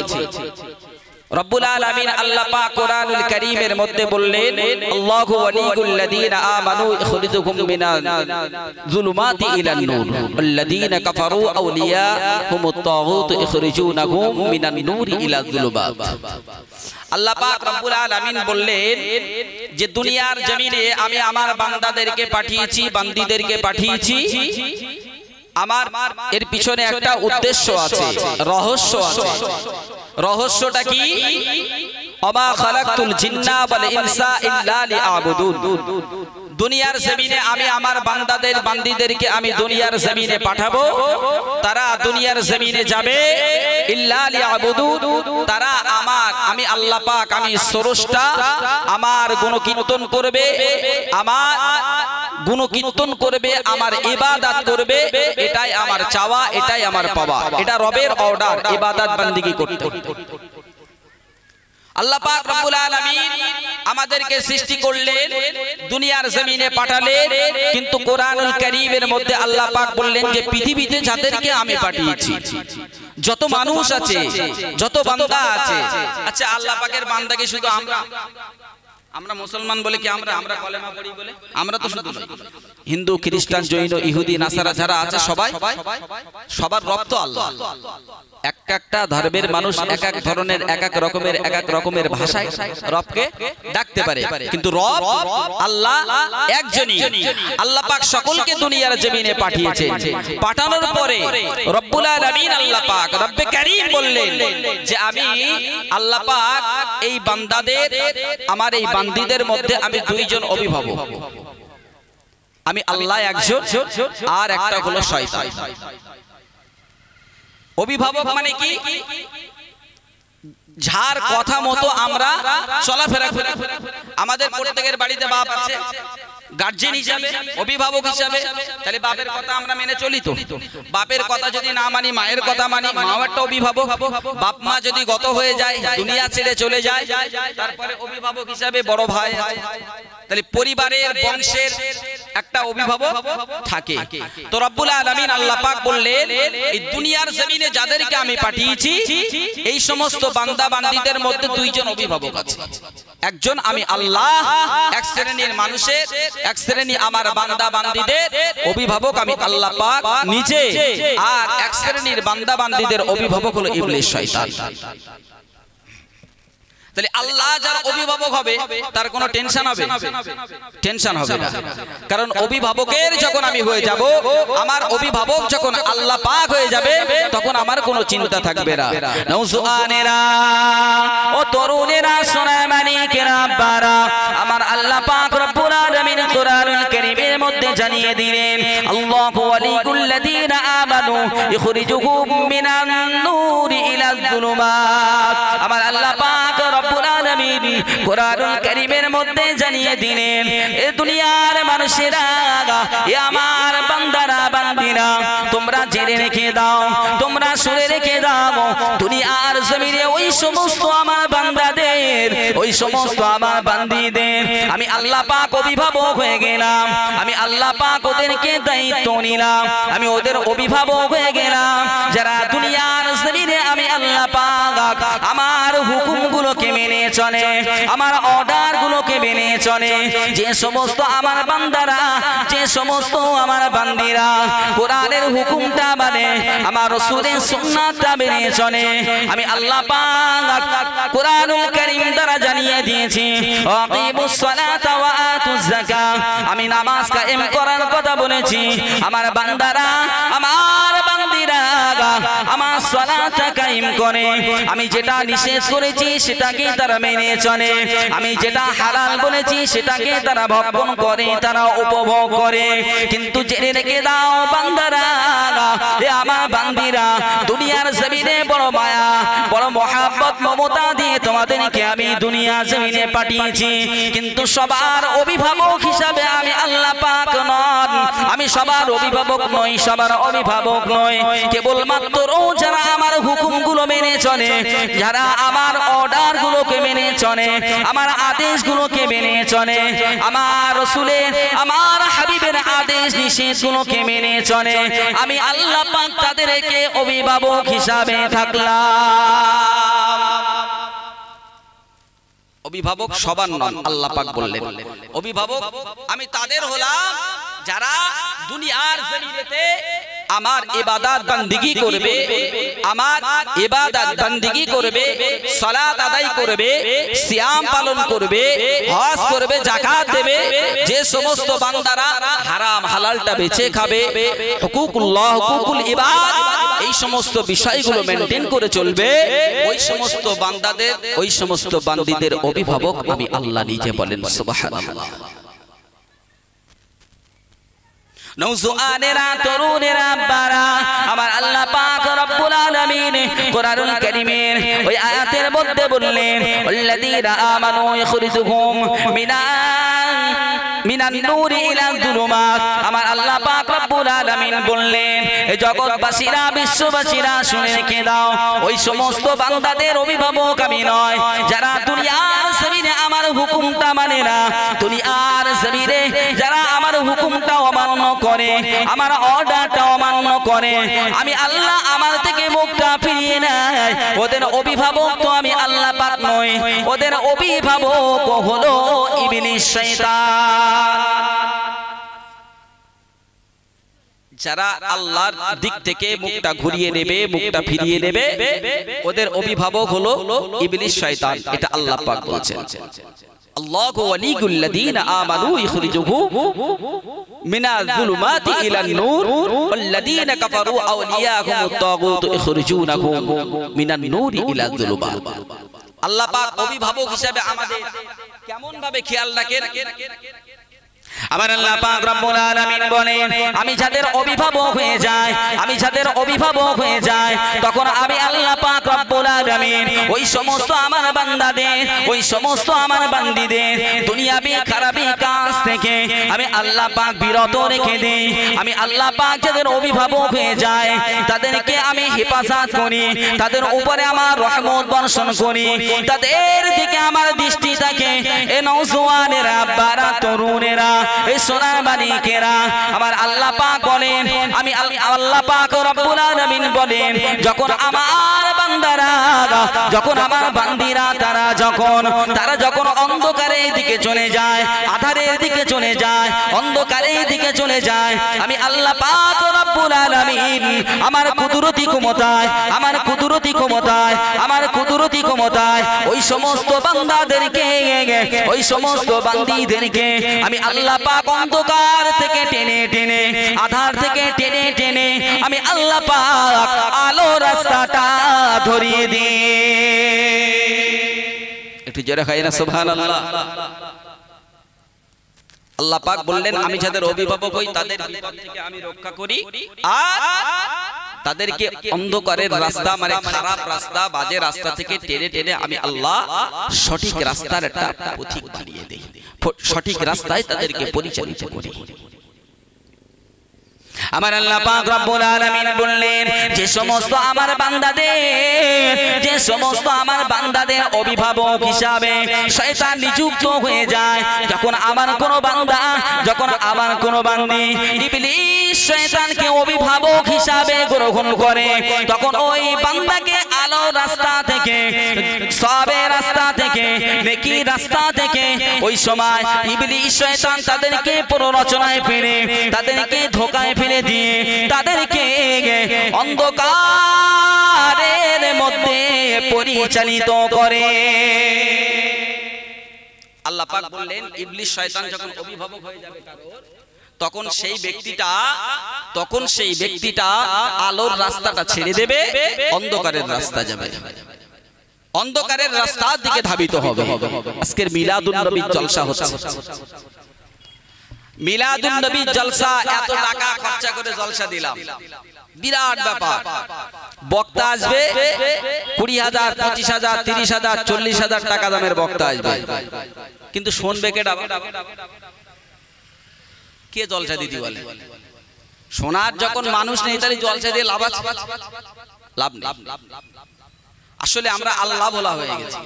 A: রব্বুল আলামিন আল্লাহ পাক কোরআনুল কারীমের মধ্যে বললেন, আল্লাহু ওয়ালিয়ুল লাযীনা আমানু ইখরিজুহুম মিনাজ যুলুমাতি ইলান নূর ওয়াল্লাযীনা কাফারু আউলিয়াহুমুত তাগুত ইখরিজুনাহুম মিনান নূরি ইলা যুলুমাত। আল্লাহ পাক রব্বুল আলামিন বললেন যে দুনিয়ার জমিনে আমি আমার বান্দাদেরকে পাঠিয়েছি, বান্দীদেরকে পাঠিয়েছি। আমার এর পিছনে একটা উদ্দেশ্য আছে, রহস্য আছে। রহস্যটা কি? ওমা খালাকতুল জিন্না ওয়াল ইনসা ইল্লা লিআবুদুন। দুনিয়ার জমিনে আমি আমার বান্দাদের বান্দীদেরকে আমি দুনিয়ার জমিনে পাঠাবো, তারা দুনিয়ার জমিনে যাবে ইল্লা লিআবুদুন, তারা আমি আল্লাহ পাক, আমি স্রষ্টা, আমার গুণকীর্তন করবে, আমার গুণকীর্তন করবে, আমার ইবাদত করবে। এটাই আমার চাওয়া, এটাই আমার পাওয়া। এটা রবের অর্ডার, ইবাদত বান্দিগি করতে। আল্লাহ পাক রব্বুল আলামিন আমাদেরকে সৃষ্টি করলেন, দুনিয়ার জমিনে পাঠালেন, কিন্তু কোরআনুল কারীমের মধ্যে আল্লাহ পাক বললেন যে পৃথিবীতে যাদেরকে আমি পাঠিয়েছি, যত মানুষ আছে, যত বান্দা আছে। আচ্ছা, আল্লাহ পাকের বান্দাকে শুধু আমরা মুসলমান বলে কি আমরা কলেমা পড়ি বলে আমরা তো শুধু হিন্দু, খ্রিস্টান, জৈন, ইহুদি, নাসারা যারা আছে সবার রব তো আল্লাহ। একটা ধর্মের মানুষ এক এক ধরনের এক এক রকমের ভাষায় রবকে ডাকতে পারে, কিন্তু রব আল্লাহ একজনই। আল্লাহ পাক সকলকে দুনিয়ার জমিনে পাঠিয়েছেন। পাঠানোর পরে রব্বুল আলামিন আল্লাহ পাক রব্বে কারীম বললেন যে আমি আল্লাহ পাক এই বান্দাদের, আমার এই বান্দীদের মধ্যে আমি দুইজন অভিভাবক। আমি আল্লাহ একজন, আর একটা হলো শয়তান। অভিভাবক মানে কি? যার কথা মতো আমরা চলাফেরা করি। আমাদের প্রত্যেকের বাড়িতে বাপ আছে, গার্জিয়ান হিসাবে, অভিভাবক হিসাবে। তাহলে বাপের কথা আমরা মেনে চলি তো। বাপের কথা যদি না মানি, মায়ের কথা মানি, মাও একটা অভিভাবক। বাপ মা যদি গত হয়ে যায়, দুনিয়া ছেড়ে চলে যায়, তারপরে অভিভাবক হিসাবে বড় ভাই। তাহলে পরিবারের, বংশের একটা অভিভাবক থাকে। তো রব্বুল আলামিন আল্লাহ পাক বললেন এই দুনিয়ার জমিনে যাদেরকে আমি পাঠিয়েছি, এই সমস্ত বান্দা বান্দীদের মধ্যে দুইজন অভিভাবক আছে। একজন আমি আল্লাহ, এক শ্রেণীর মানুষের, এক শ্রেণী আমার বান্দা বান্দীদের অভিভাবক আমি আল্লাহ পাক নিজে, আর এক শ্রেণীর বান্দা বান্দীদের অভিভাবক হলো ইবলিস, শয়তান। তাহলে আল্লাহ যার অভিভাবক হবে তার কোনো টেনশন হবে? টেনশন হবে না, কারণ অভিভাবকের যখন আমি হয়ে যাব, আমার অভিভাবক যখন আল্লাহ পাক হয়ে যাবে, তখন আমার কোনো চিন্তা থাকবে না। নওজওয়ানেরা, ও তরুণেরা, সোনামানিকেরা, আব্বারা, আমার আল্লাহ পাক রব্বুল আলামিন কোরআনুল কারীমের মধ্যে জানিয়ে দিলেন, আল্লাহু ওয়ালিয়ুল লাযীনা আমানু ইখরিজুহুম মিনান নূরি ইলা যুলুমাত। আমার আল্লাহ পাক রব্বুল আলামিন কোরআনুল কারীমের মধ্যে জানিয়ে দিলেন, এ দুনিয়ার মানুষেরা, এ আমার বান্দারা বান্দীরা, তোমরা জেনে রেখে দাও, তোমরা শুনে রেখে দাও, দুনিয়ার জমিনে ওই সমস্ত আমার বান্দাদের, ওই সমস্ত আমার বান্দীদের আমি আল্লাহ পাক অভিভাবক হয়ে গেলাম। আমি আল্লাহ পাক ওদেরকে দায়িত্ব নিলাম, আমি ওদের অভিভাবক হয়ে গেলাম, যারা দুনিয়ার জমিনে আমি আল্লাহ পাক আমার হুকুমগুলোকে মেনে চলে, আমার অর্ডার গুলোকে মেনে চলে। যে সমস্ত আমার বান্দারা, যে সমস্ত আমার বান্দীরা কোরআনের হুকুমটা মানে, আমার রাসূলের সুন্নাতটা মেনে চলে, আমি আল্লাহ পাক কোরআনুল কারীম দ্বারা জানিয়ে দিয়েছি, আকিমুস সালাতা ওয়া আতুজ যাকাত। আমি নামাজ কায়েম করার কথা বলেছি। আমার বান্দারা, আমার বান্দীরা আমার সালাত কায়েম করে, আমি যেটা নিষেধ করেছি সেটাকে তারা মেনে চলে, আমি যেটা হালাল বলেছি সেটাকে তারা ভক্ষণ করে, তারা উপভোগ করে। কিন্তু জেনে রেখে দাও বান্দারা, এ আমার বান্দীরা, দুনিয়ার জমিনে বড় মায়া বড় মহাব্বত মমতা দিয়ে তোমাদেরকে আমি দুনিয়া জমিনে পাঠিয়েছি কিন্তু সবার অভিভাবক হিসাবে আমি আল্লাহ পাক নন আমি সবার অভিভাবক নই সবার অভিভাবক নই কেবলমাত্র যারা আমার হুকুমগুলো মেনে চলে যারা আমার অর্ডার গুলোকে মেনে চলে আমার আদেশগুলোকে মেনে চলে আমার রাসূলের আমার হাবিবের আদেশ নিষেধগুলোকে মেনে চলে আমি আল্লাহ পাক তাদেরকে অভিভাবক হিসাবে থাকলাম অভিভাবক সবার নন আল্লাহ পাক বললেন অভিভাবক আমি তাদের হলাম যারা দুনিয়ার জমিনেতে আমার ইবাদত বندگی করবে আমার ইবাদত বندگی করবে সালাত আদায় করবে সিয়াম পালন করবে হজ করবে যাকাত দেবে যে সমস্ত বান্দারা হারাম হালালটা বেঁচে খাবে হুকুকুল্লাহ হুকুকুল ইবাদ এই সমস্ত বিষয়গুলো মেইনটেইন করে চলবে ওই সমস্ত বান্দাদের ওই সমস্ত বান্দীদের অভিভাবক আমি আল্লাহ নিজে বলেন সুবহানাল্লাহ নওজোয়ানেরা তরুণেরা আব্বারা আমার আল্লাহ পাক রব্বুল আলামিন কোরআনুল কারীমের ওই আয়াতের মধ্যে বললেন আল্লাযীনা আমানু ইখরিজুহুম মিনান নূরি ইলা যুলুমাত আমার আল্লাহ পাক রব্বুল আলামিন বললেন এই জগৎবাসীরা বিশ্ববাসীরা শুনে রেখে দাও ওই সমস্ত বান্দাদের অভিভাবক আমি নয় যারা দুনিয়ার জমিনে আমার হুকুমটা মানে না দুনিয়ার জমিনে যারা আমার হুকুমটা অমান্য করে আমার অর্ডারটা অমান্য করে আমি আল্লাহ আমার থেকে মুখটা ফিরিয়ে নেয় ওদের অভিভাবক তো আমি আল্লাহ পাক নই ওদের অভিভাবক হলো ইবলিস শয়তান যারা আল্লাহর দিক থেকে মুখটা ঘুরিয়ে নেবে মুখটা ফিরিয়ে নেবে ওদের অভিভাবক হলো ইবলিস শয়তান এটা আল্লাহ পাক বলেছেন আল্লাহু ওয়ালিউল্লাযীনা আমানু ইখরিজুহুম মিনাজ যুলুমাতি ইলান নূর ওয়াল্লাযীনা কাফারু আউলিয়াহুমুত তাগুত ইখরিজুনাহুম মিনান নূরি ইলা যুলুমাত আল্লাহ পাক অভিভাবক হিসেবে আমাদের কেমন ভাবে খেয়াল রাখেন আমার আল্লাহ পাক রব্বুল আলামিন বলেন আমি যাদের অভিভাবক হয়ে যাই আমি যাদের অভিভাবক হয়ে যাই তখন আমি আল্লাহ পাক রব্বুল আলামিন ওই সমস্ত আমার বান্দাদের ওই সমস্ত আমার বান্দীদের দুনিয়াবি খারাপি কাজ থেকে আমি আল্লাহ পাক বিরত রেখে দেই আমি আল্লাহ পাক যাদের অভিভাবক হয়ে যায় তাদেরকে আমি হেফাজত করি তাদের উপরে আমার রহমত বর্ষণ করি তাদের দিকে আমার দৃষ্টি থাকে এ নওজোয়ানেরা আব্বারা তরুণেরা এই সোনার মালিকেরা আমার আল্লাহ পাক বলেন আমি আল্লাহ পাক রব্বুল আলামিন বলেন যখন আমার বান্দারা যখন আমার বান্দীরা তারা যখন অন্ধকারের দিকে চলে যায় আধারের দিকে চলে যায় অন্ধকারের দিকে চলে যায় আমি আল্লাহ পাক রব্বুল আলামিন আমার কুদরতি ক্ষমতায় আমার কুদরতি ক্ষমতায় ওই সমস্ত বান্দাদেরকে ওই সমস্ত বান্দীদেরকে আমি আল্লাহ পাক অন্ধকার থেকে টেনে টেনে আধার থেকে টেনে টেনে আমি আল্লাহ পাক আলো রাস্তাটা ধরিয়ে দিই একটু জোরে খাই না সুবহানাল্লাহ আল্লাহ পাক বললেন আমি যাদের অভিভাবক হই তাদের বিপদ থেকে আমি রক্ষা করি আর তাদেরকে অন্ধকারের রাস্তা মানে খারাপ রাস্তা বাজে রাস্তা থেকে টেনে টেনে আমি আল্লাহ সঠিক রাস্তার একটা পথিক বানিয়ে দেই সঠিক রাস্তায় তাদেরকে পরিচালিত করি আমার আল্লাহ পাক রব্বুল আলামিন বললেন যে সমস্ত আমার বান্দাদের অভিভাবক হিসাবে শয়তান নিযুক্ত হয়ে যায় যখন আমার কোন বান্দী ইবলিস শয়তানকে অভিভাবক হিসাবে গ্রহণ করে তখন ওই বান্দাকে আলো রাস্তা থেকে সওয়াবের রাস্তা থেকে নেকির রাস্তা থেকে ওই সময় ইবলিস শয়তান তাদেরকে প্ররোচনায় ফেলে তাদেরকে ধোঁকায় ফেলে দিয়ে তাদেরকে অন্ধকারের মধ্যে পরিচালিত করে আল্লাহ পাক বললেন ইবলিস শয়তান যখন অভিভাবক হয়ে যাবে কারোর তখন সেই ব্যক্তিটা আলোর রাস্তাটা ছেড়ে দেবে অন্ধকারের রাস্তা যাবে অন্ধকারের রাস্তার দিকে ধাবিত হবে আজকের মিলাদুন নবীর জলসা হচ্ছে মিলাদুন নবী জলসা এত টাকা খরচা করে জলসা দিলাম বিরাট ব্যাপার
B: বক্তা আসবে 20,000, 25,000, 30,000, 40,000 টাকা দামের বক্তা আসবে, কিন্তু শুনবে কেডা? কে জলসা দিদি বলে? শোনার যখন মানুষ নেই তাহলে জলসা দিয়ে লাভ আছে? লাভ নেই। আসলে আমরা আল্লাহ বলা হয়ে গেছি,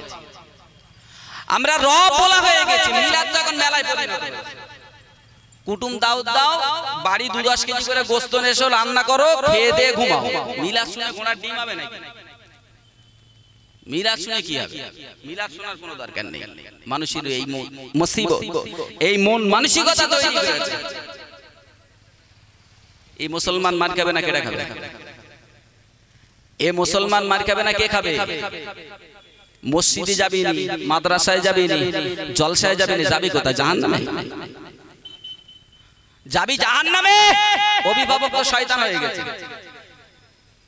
B: আমরা রব বলা হয়ে গেছি। মিলাদ যখন মেলায় পরিণত হয়েছে, কুটুম দাউদ দাও, বাড়ি 2-10 কেজি করে গোস্ত এসো, রান্না করো, খেয়ে দিয়ে ঘুমাও। মিলাদ শুনে ঘোড়ার ডিম হবে নাকি? মিলাদ শুনে কি হবে? মিলাদ শোনার কোনো দরকার নেই। মানুষের এই মুসিবত, এই মন মানসিকতা তৈরি করেছে। এই মুসলমান মার খাবে না কেডা খাবে? এ মুসলমান মার খাবে না কে খাবে? মসজিদে যাবি নি, মাদ্রাসায় যাবি নি, জলসায় যাবি নি, যাবি কোথায়? জাহান্নামে যাবি, জাহান্নামে। অভিভাবক তো শয়তান হয়ে গেছে।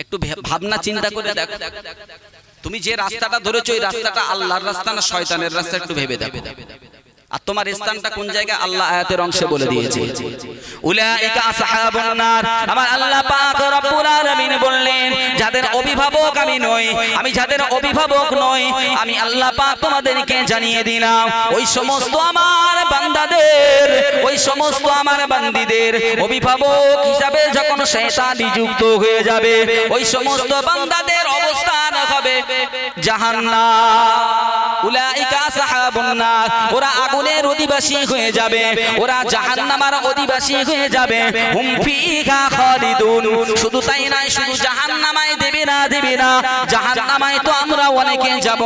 B: একটু ভাবনা চিন্তা করে দেখো, তুমি যে রাস্তাটা ধরেছো এই রাস্তাটা আল্লাহর রাস্তা না শয়তানের রাস্তা? একটু ভেবে দেখো। আর তোমার স্থানটা কোন জায়গায়? আল্লাহ আয়াতের অংশে বলে দিয়েছে, উলাইকা আসহাবুন নার। আমার আল্লাহ পাক রব্বুল আলামিন বললেন, যাদের অভিভাবক আমি নই, আমি যাদের অভিভাবক নই, আমি আল্লাহ পাক তোমাদেরকে জানিয়ে দিলাম, ওই সমস্ত আমার বান্দাদের, ওই সমস্ত আমার বান্দীদের অভিভাবক হিসাবে যখন শয়তান নিযুক্ত হয়ে যাবে, ওই সমস্ত বান্দাদের অবস্থান হবে জাহান্নাম। উলাইকা আসহাবুন নার, ওরা আগুনের অধিবাসী হয়ে যাবে, ওরা জাহান্নামের অধিবাসী হয়ে যাবে। হুম ফিহা খালিদুন। শুধু তাই নয়, শুধু জাহান্নামায় দেবে না, জাহান্নামায় তো আমরা অনেকে যাব,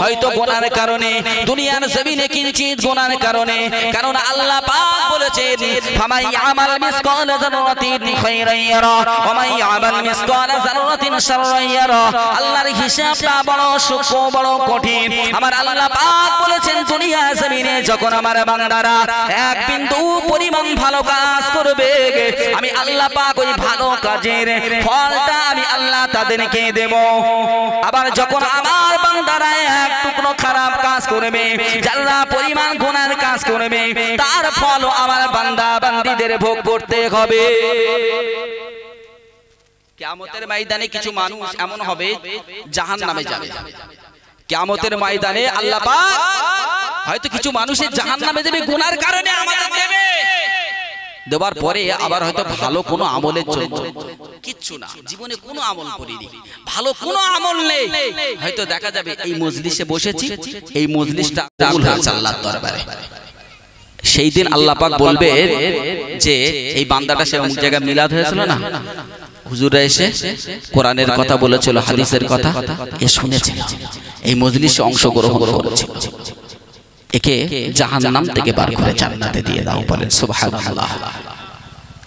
B: হয়তো গুনার কারণে, দুনিয়ার জমিনে কিঞ্চিত গুনার কারণে। কারণ আল্লাহ পাক বলেছেন, ফামাই আমাল মিসকালা যাররাতিন খায়রান ইয়ারা ওয়া মাই আমাল মিসকালা যাররাতিন শাররান ইয়ারা। আল্লাহর হিসাবটা বড় সূক্ষ্ম, বড় কঠিন। আমার আল্লাহ পাক বলেছেন, দুনিয়া জমিনে যখন আমার বান্দারা এক বিন্দু পরিমাণ ভালো কাজ করবে, আমি আল্লাহ পাক ওই ভালো কাজের ফলটা আমি আল্লাহ তাদেরকে দেব। আবার যখন আমার বান্দারা এক টুকরো খারাপ কাজ করবে, যারা পরিমাণ গুনার কাজ করবে, তার ফল আমার বান্দা বান্দীদের ভোগ করতে হবে। কিয়ামতের ময়দানে কিছু মানুষ এমন হবে জাহান্নামে যাবে। কিয়ামতের ময়দানে আল্লাহ পাক হয়তো কিছু মানুষের জাহান্নামে দেবে গুনার কারণে, আমাদের দেবে। দেওয়ার পরে আবার হয়তো ভালো কোনো আমলের জন্য, কিচ্ছু না, জীবনে কোনো আমল করিনি, ভালো কোনো আমল নেই, হয়তো দেখা যাবে এই মজলিসে বসেছি, এই মজলিসটা কবুল হয়েছে আল্লাহর দরবারে। সেই দিন আল্লাহ পাক বলবে যে এই বান্দাটা সে অমুক জায়গায় মিলাদ হয়েছিল না, হুজুররা এসে কোরআনের কথা বলেছিল, হাদিসের কথা এ শুনেছিল, এই মজলিসে অংশগ্রহণ করেছিল, একে জাহান্নাম থেকে বার করে জান্নাতে দিয়ে দাও। বলেন সুবহানাল্লাহ।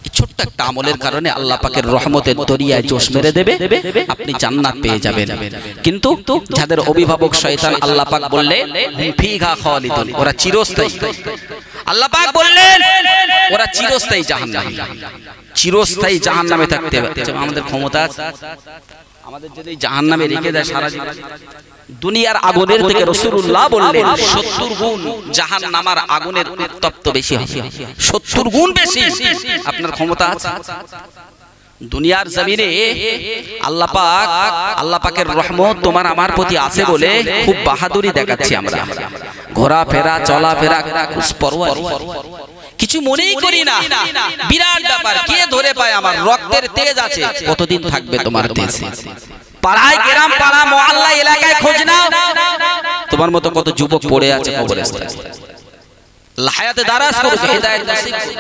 B: এই ছোট্ট একটা আমলের কারণে আল্লাহ পাকের রহমতের দরিয়ায় জোশ মেরে দেবে, আপনি জান্নাত পেয়ে যাবেন। কিন্তু যাদের অভিভাবক শয়তান, আল্লাহ পাক বললেন হুম ফিহা খালিদুন, ওরা চিরস্থায়ী। আল্লাহ পাক বললেন ওরা চিরস্থায়ী জাহান্নামে, চিরস্থায়ী জাহান্নামে থাকতে হবে। আমাদের ক্ষমতা আছে, আমাদের যদি জাহান্নামে রেখে দেয় সারা জীবন, দুনিয়ার আগুনের থেকে রাসূলুল্লাহ বললেন 70 গুণ জাহান্নামের আগুনের উত্তপ্ত বেশি হবে, 70 গুণ বেশি। আপনার ক্ষমতা আছে? দুনিয়ার জমিনে আল্লাহ পাকের রহমত তোমার আমার প্রতি আছে বলে খুব বাহাদুরি দেখাচ্ছি আমরা, ঘোরাফেরা চলাফেরা পরোয়া কিছু মনেই করি না, বিরাট ব্যাপার। কে ধরে পায় আমার রক্তের তেজ আছে, কতদিন থাকবে তোমার তেজ? পাড়ায় গ্রাম পাড়া মহল্লা এলাকায় খোঁজ নাও, তোমার মতো কত যুবক পড়ে আছে কবরস্থানে। হায়াতে দারাজ করো, হিদায়াত নসিব করো।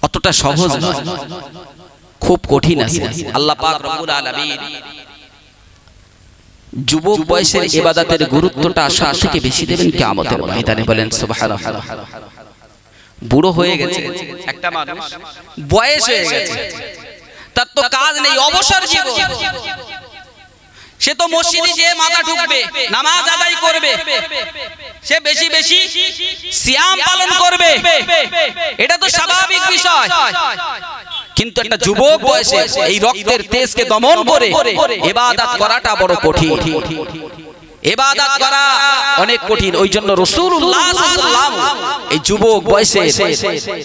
B: অতটা সহজ নয়, খুব কঠিন আছে। আল্লাহ পাক রব্বুল আলামিন যুবক বয়সের ইবাদতের গুরুত্বটা সব থেকে বেশি দেবেন কিয়ামতের ময়দানে। বলেন সুবহানাল্লাহ। বুড়ো হয়ে গেছে একটা মানুষ, বয়স হয়ে গেছে, তার তো কাজ নেই, অবসর জীবন। সে তো মসজিদে যেয়ে মাথা ঠুকবে, নামাজ আদায় করবে, সে বেশি বেশি সিয়াম পালন করবে, এটা তো স্বাভাবিক বিষয়। কিন্তু একটা যুবক বয়সে এই রক্তের তেজকে দমন করে ইবাদত করাটা বড় কঠিন। ইবাদত করা অনেক কঠিন। ওই জন্য রাসূলুল্লাহ সাল্লাল্লাহু আলাইহি ওয়াসাল্লাম এই যুবক বয়সে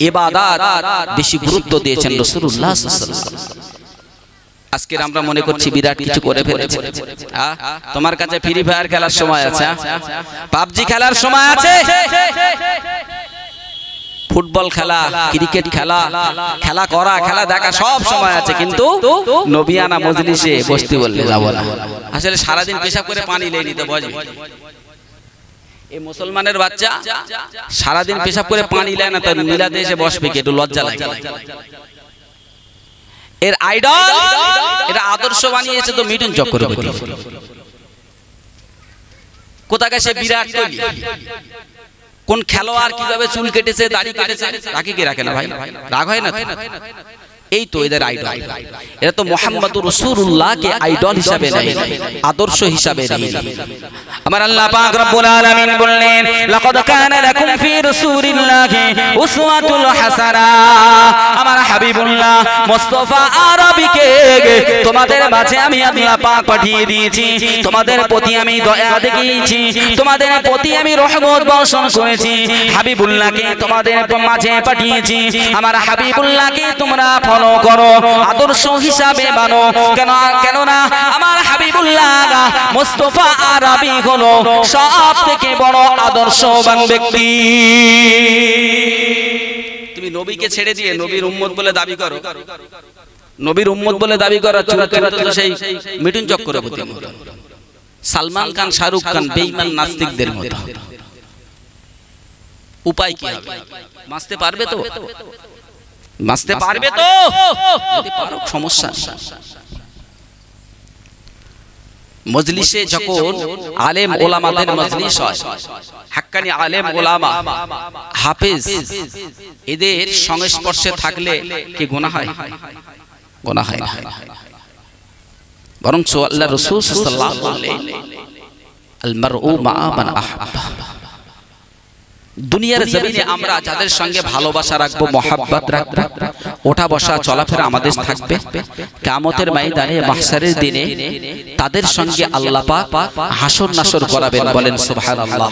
B: ইবাদত বেশি গুরুত্ব দিয়েছেন রাসূলুল্লাহ সাল্লাল্লাহু আলাইহি ওয়াসাল্লাম। আজকে আমরা মনে করছি বিরাট কিছু করে ফেলেছে। তোমার কাছে ফ্রি ফায়ার খেলার সময় আছে, পাবজি খেলার সময় আছে, ফুটবল খেলা, ক্রিকেট খেলা, খেলা করা, খেলা দেখা সব সময় আছে, কিন্তু নবিয়ানা মজলিসে বসতে বললে যাব না। আসলে সারাদিন পেশাব করে পানি লেই নিতে বসবে। এই মুসলমানের বাচ্চা সারাদিন পেশাব করে পানি লেয় না, তার মিলাদে এসে বসবে কি, একটু লজ্জা লাগে। এর আইডল, এটা আদর্শ বানিয়েছে তো মিঠুন চক্রবর্তী। কোথাকার সে বিরাট কোহলি, কোন খেলোয়াড় কিভাবে চুল কেটেছে, দাড়ি কেটেছে, তাকে কি রাখে না ভাই? রাগ হয় না? এই তো এদের আইডল। এরা তো মুহাম্মদুর রাসূলুল্লাহকে আইডল হিসাবে নেয়, আদর্শ হিসাবে নেয়।
A: আমার আল্লাহ পাক রব্বুল আলামিন বললেন, লাকাদ কানা লাকুম ফি রাসূলিল্লাহি উসওয়াতুল হাসানা। আমার হাবিবুল্লাহ মুস্তাফা আরবিকে তোমাদের মাঝে আমি আল্লাহ পাক পাঠিয়ে দিয়েছি, তোমাদের প্রতি আমি দয়া দেখিয়েছি, তোমাদের প্রতি আমি রহমত বর্ষণ করেছি। হাবিবুল্লাহকে তোমাদের মাঝে পাঠিয়েছি। আমার হাবিবুল্লাহকে তোমরা ফলো করো, আদর্শ হিসাবে মানো। কেননা আমার হাবিবুল্লাহ মুস্তাফা আরবি হলো সব থেকে বড় আদর্শবান ব্যক্তি।
B: তুমি নবীকে ছেড়ে দিয়ে নবীর উম্মত বলে দাবি করো, নবীর উম্মত বলে দাবি করা চুল কাটতে তো সেই মিঠুন চক্রবর্তীর মতো, সালমান খান, শাহরুখ খান, বেঈমান নাস্তিকদের মতো। উপায় কি হবে? বাঁচতে পারবে তো? বাঁচতে পারবে তো? যদি পারো সমস্যা নেই। মজলিসে যখন আলেম ওলামাদের মজলিস হয়, হাক্কানি আলেম ওলামা হাফেজ এদের সংস্পর্শে থাকলে কি গুনাহ হয়? গুনাহ হয় না। বরং আল্লাহ রাসূল সাল্লাল্লাহু আলাইহি আল মারউ মা মান আহাব্বা। দুনিয়ার জমিনে আমরা যাদের সঙ্গে ভালোবাসা রাখবো, মহাব্বত রাখবো, ওঠা বসা চলাফেরা আমাদের থাকবে, কিয়ামতের ময়দানে মাহশারের দিনে তাদের সঙ্গে আল্লাহ পাক হাসর নাসর করাবেন। বলেন সুবহানাল্লাহ।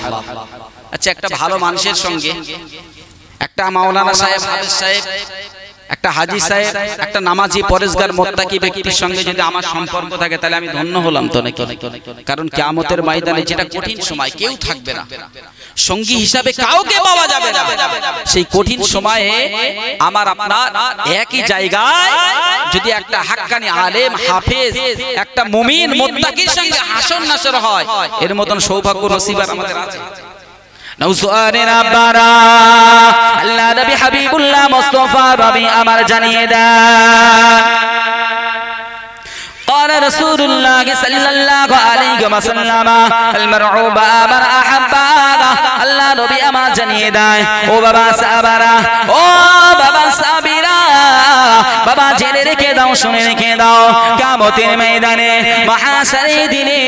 B: আচ্ছা, একটা ভালো মানুষের সঙ্গে একটা মাওলানা সাহেব, হাফেজ সাহেব, একটা হাজী সাহেব, একটা নামাজি পরেজগার মুত্তাকি ব্যক্তির সঙ্গে যদি আমার সম্পর্ক থাকে, তাহলে আমি ধন্য হলাম তো নাকি? কারণ কিয়ামতের ময়দানে যেটা কঠিন সময়, কেউ থাকবে না, সঙ্গী হিসাবে কাউকে পাওয়া যাবে না। সেই কঠিন সময়ে আমার আপনার একই জায়গায় যদি একটা হাক্কানি আলেম, হাফেজ, একটা মুমিন মুত্তাকির সঙ্গে হাসর নাসর হয়, এর মতন সৌভাগ্য নসিব আমাদের আছে।
A: নওজোয়ানের আব্বারা আল্লাহ নবী হাবিবুল্লাহ মুস্তাফা রবি আমার জানিয়ে দেন, قال رسول الله صلى الله عليه وسلم المرء من احبه। আল্লাহ নবী আমার জানিয়ে দেয়, ও বাবা সাহাবারা, ও বাবা সাহাবীরা, বাবা জেনে রেখে দাও, শুনে রেখে দাও, কিয়ামতের ময়দানে মাহশারের দিনে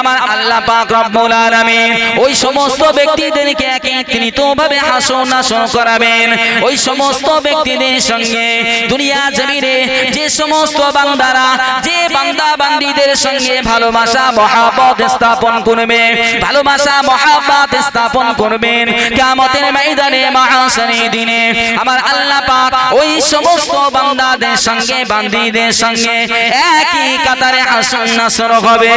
A: আমার আল্লাহ পাক রব্বুল আলামিন ওই সমস্ত ব্যক্তিদেরকে একত্রিতভাবে হাসর নাসর করাবেন। ওই সমস্ত ব্যক্তিদের সঙ্গে দুনিয়া জমিনে যে সমস্ত বান্দারা, যে বান্দা বান্দীদের সঙ্গে ভালোবাসা মহব্বত স্থাপন করবে, ভালোবাসা মহব্বত স্থাপন করবেন, কিয়ামতের ময়দানে মাহশারের দিনে আমার আল্লাহ পাক ওই সমস্ত বান্দাদের সঙ্গে, বান্দীদের সঙ্গে একই কাতারে হাসর নাসর হবে।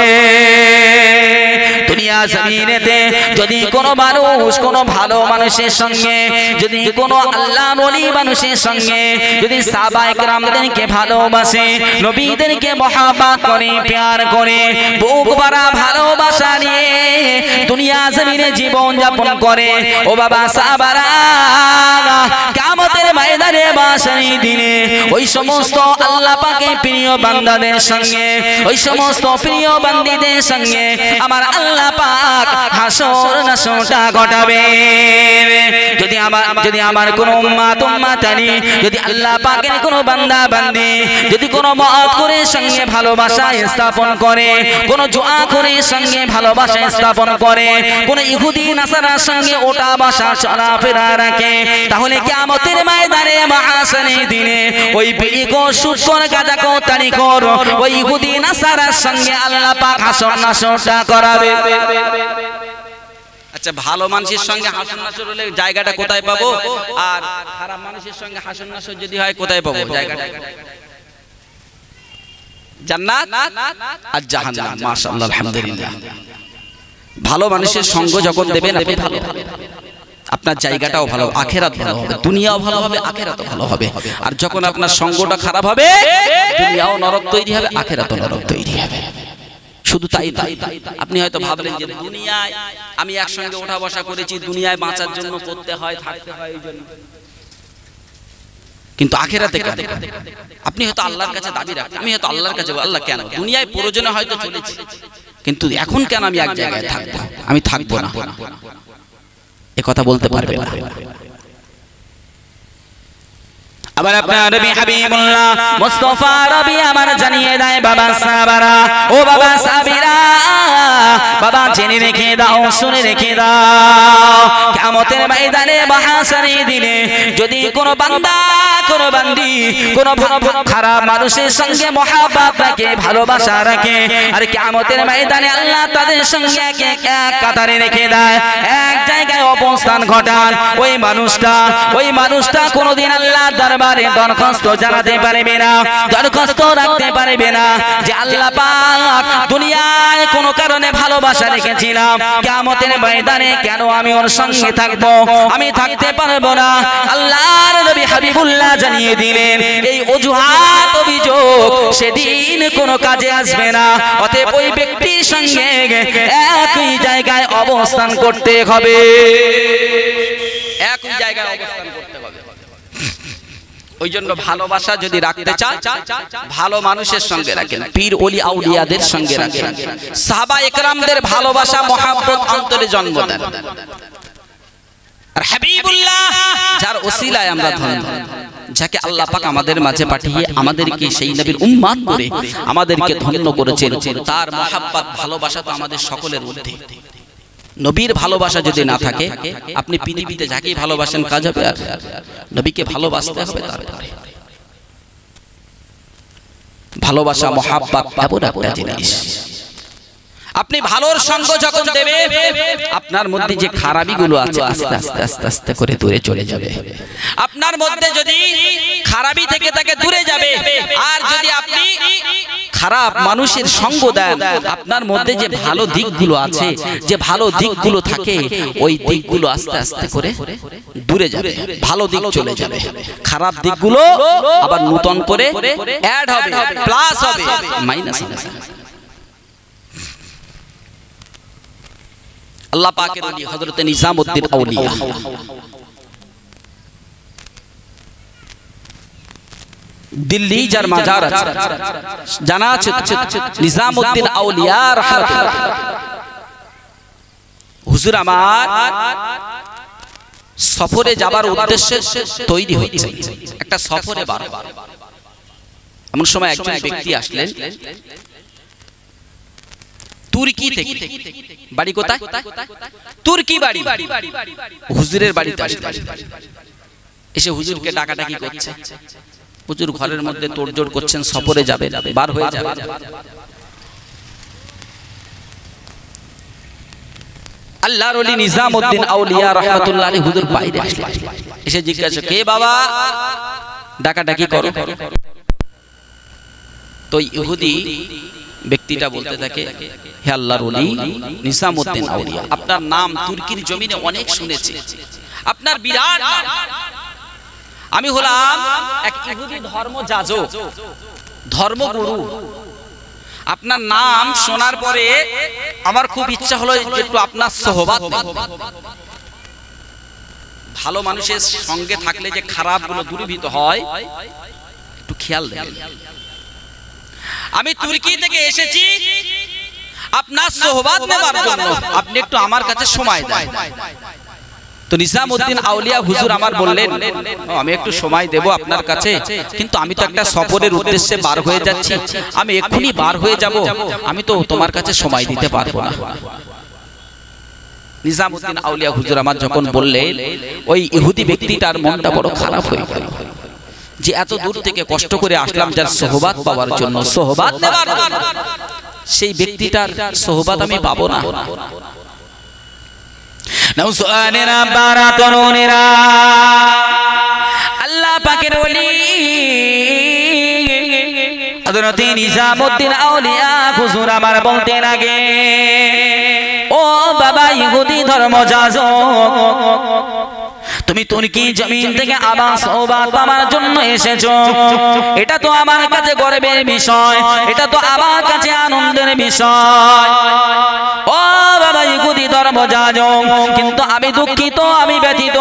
A: দুনিয়া জমিনেতে যদি কোনো মানুষ কোনো ভালো মানুষের সঙ্গে, যদি কোনো আল্লাহর ওলি মানুষের সঙ্গে যদি সাহাবায়ে কেরামদেরকে ভালোবাসে, নবীদেরকে মহব্বত করে, প্যার করে, বুক ভরা ভালোবাসা নিয়ে দুনিয়া জমিনে জীবন যাপন করে, ও বাবা সাহাবারা, কিয়ামতের ময়দানে মাহশারের দিনে ওই সমস্ত আল্লাহ পাকের প্রিয় বান্দাদের সঙ্গে, ওই সমস্ত প্রিয় বান্দীদের সঙ্গে আমার আল্লাহ পাক হাসর নাসরটা ঘটাবেন। যদি আমার কোনো উম্মত উম্মতানি, যদি আল্লাহ পাকের কোনো বান্দা বান্দি যদি কোনো মত করে সঙ্গে ভালোবাসা স্থাপন করে, কোনো জুয়া করে সঙ্গে ভালোবাসা স্থাপন করে, কোনো ইহুদি নাসারার সঙ্গে ওঠা বসা চলাফেরা রাখে, তাহলে কিয়ামতের ময়দানে মহাশারে দিনে ওই বিড়ি কো সুদ কর গাঁজা কো তাড়ি কর ওই ইহুদি নাসারার সঙ্গে আল্লাহ পাক হাসর নাসরটা করাবে।
B: আচ্ছা, ভালো মানুষের সঙ্গে হাসর নাসর হলে জায়গাটা কোথায় পাবো? আর খারাপ মানুষের সঙ্গে হাসর নাসর যদি হয় কোথায় পাবো জায়গাটা? জান্নাত আর জাহান্নাম। মাশাআল্লাহ, আলহামদুলিল্লাহ। ভালো মানুষের সঙ্গ যখন দেবেন আপনি ভালো, আপনার জায়গাটাও ভালো, আখিরাত ভালো হবে, দুনিয়াও ভালো হবে, আখিরাতও ভালো হবে। আর যখন আপনার সঙ্গটা খারাপ হবে, দুনিয়াও নরক তৈরি হবে, আখিরাতও নরক তৈরি হবে। শুধু তাই তাই, আপনি হয়তো ভাবলেন যে দুনিয়ায় আমি একসঙ্গে ওঠা বসা করেছি, দুনিয়ায় বাঁচার জন্য করতে হয়, থাকতে হয়, এই জন্য। কিন্তু আখিরাতে কেন? আপনি হয়তো আল্লাহর কাছে দাবি রাখেন, আমি হয়তো আল্লাহর কাছে, আল্লাহ কেন দুনিয়ায় প্রয়োজনে হয়তো চলেছি, কিন্তু এখন কেন আমি এক জায়গায় থাকবো? আমি থাকবো না, এ কথা বলতে পারবে না।
A: আবার আপনার নবী হাবিবুল্লাহ মুস্তাফা রবি আমার জানিয়ে দেয়, বাবা সাহাবারা, ও বাবা সাহাবীরা, বাবা জেনে রেখে দাও, শুনে রেখে দাও, কিয়ামতের ময়দানে মহাশারে দিনে যদি কোনো বান্দা, কোনো বান্দি, কোনো খারাপ মানুষের সঙ্গে মহাব্বত রাখে, ভালোবাসা রাখে, আর কিয়ামতের ময়দানে আল্লাহ তাদের সঙ্গে এক কাতারে রেখে দেয়, এক জায়গায় অবস্থান ঘটান, ওই মানুষটা কোনোদিন আল্লাহর দরবারে দরখাস্ত জানাতে পারবে না, দরখাস্ত রাখতে পারবে না যে আল্লাহ পাক দুনিয়ায় কোনো কারণে ভালোবাসা রেখেছিলাম, কিয়ামতের ময়দানে কেন আমি ওর সঙ্গে থাকবো? আমি থাকতে পারবো না। আল্লাহর নবী হাবিবুল্লাহ জানিয়ে দিলেন, এই অজুহাত অভিযোগ সেদিন কোনো কাজে আসবে না। অতএব ওই ব্যক্তির সঙ্গে একই জায়গায় অবস্থান করতে হবে,
B: একই জায়গায় অবস্থান করতে হবে। ওই জন্য ভালোবাসা যদি রাখতে চান, ভালো মানুষের সঙ্গে রাখেন, পীর ওলি আউলিয়াদের সঙ্গে রাখেন, সাহাবা একরামদের ভালোবাসা মহব্বত অন্তরে জন্ম দেন। আর হাবিবুল্লাহ যার ওসিলায় আমরা ধন্য, যাকে আল্লাহ পাক আমাদের মাঝে পাঠিয়ে আমাদেরকে সেই নবীর উম্মত করে আমাদেরকে ধন্য করেছেন, তার মহব্বত ভালোবাসা তো আমাদের সকলের ঊর্ধ্বে। নবীর ভালোবাসা যদি না থাকে, আপনি পৃথিবীতে যাকেই ভালোবাসেন কাজ হবে? আর নবীকে ভালোবাসতে হবে। তারপরে ভালোবাসা মহব্বত এমন একটা জিনিস, আপনি ভালোর সঙ্গ যখন দেবে, আপনার মধ্যে যে খারাপিগুলো আছে আস্তে আস্তে আস্তে আস্তে করে দূরে চলে যাবে। আপনার মধ্যে যদি খারাপি থেকে তাকে দূরে যাবে, আর যদি আপনি খারাপ মানুষের সঙ্গ দেন, আপনার মধ্যে যে ভালো দিকগুলো আছে, যে ভালো দিকগুলো থাকে, ওই দিকগুলো আস্তে আস্তে করে দূরে যাবে, ভালো দিক চলে যাবে, খারাপ দিকগুলো আবার নতুন করে অ্যাড হবে, প্লাস হবে, মাইনাস হবে। আল্লাহ পাকের ওলি হযরত নিজামউদ্দিন আউলিয়া, দিল্লি যার মাজার আছে, জানা আছে নিজামউদ্দিন আউলিয়া রাহমাতুল্লাহ। হুজুর আমার সফরে যাবার উদ্দেশ্যে তৈরি হচ্ছে, একটা সফরে বার। এমন সময় একজন ব্যক্তি আসলেন তুর্কি থেকে। বাড়ি কোথায়? তুর্কি বাড়ি। হুজুরের বাড়িতে আসলেন, এসে হুজুরকে ডাকাডাকি করছে। হুজুর ঘরের মধ্যে তোড়জোড় করছেন, সফরে যাবে, বার হয়ে যাবে। আল্লাহর ওলি নিজামউদ্দিন আউলিয়া রাহমাতুল্লাহ আলাইহি হুজুর বাইরে আসলেন, এসে জিজ্ঞাসা, কে বাবা ডাকাডাকি করো? তো ইহুদি ব্যক্তিটা বলতে থাকে, হে আল্লাহর ওলি নিজামউদ্দিন আউলিয়া, আপনার নাম তুর্কির জমিনে অনেক শুনেছি, আপনার বিরাট নাম। আমি হলাম এক ইহুদি ধর্মযাজক, ধর্মগুরু। আপনার নাম শোনার পরে আমার খুব ইচ্ছা হলো একটু আপনার সোহবত নেব। ভালো মানুষের সঙ্গে থাকলে যে খারাপগুলো দূরীভূত হয়, একটু খেয়াল দেবেন। আমি তুর্কি থেকে এসেছি আপনার সোহবত নেবার জন্য, আপনি একটু আমার কাছে সময় দেন। তো নিজামউদ্দিন আউলিয়া হুজুর আমার বললেন, আমি একটু সময় দেব আপনার কাছে, কিন্তু আমি তো একটা সফরের উদ্দেশ্যে বার হয়ে যাচ্ছি, আমি এক্ষুনি বার হয়ে যাব, আমি তো তোমার কাছে সময় দিতে পারবো না। নিজামউদ্দিন আউলিয়া হুজুর আমার যখন বললেন, ওই ইহুদি ব্যক্তিটার মনটা বড় খারাপ হয়ে গেল যে এত দূর থেকে কষ্ট করে আসলাম যার সোহবাত পাওয়ার জন্য, সোহবাত নেওয়ার, সেই ব্যক্তিটার সোহবাত আমি পাবো না।
A: নওসানেরা বারা তরুণেরা, আল্লাহ পাকের ওলি হযরত নিজামউদ্দিন আউলিয়া হুজুর আমার বলতে লাগে, ও বাবা ইহুদি ধর্মযাজক, তুমি তুর্কি জমিন থেকে আবার সোহবাত পাওয়ার জন্য এসেছো, এটা তো আমার কাছে গর্বের বিষয়, এটা তো আমার কাছে আনন্দের বিষয়। ও বাবা ইহুদি ধর্মযাজক, কিন্তু আমি দুঃখিত, আমি ব্যথিত,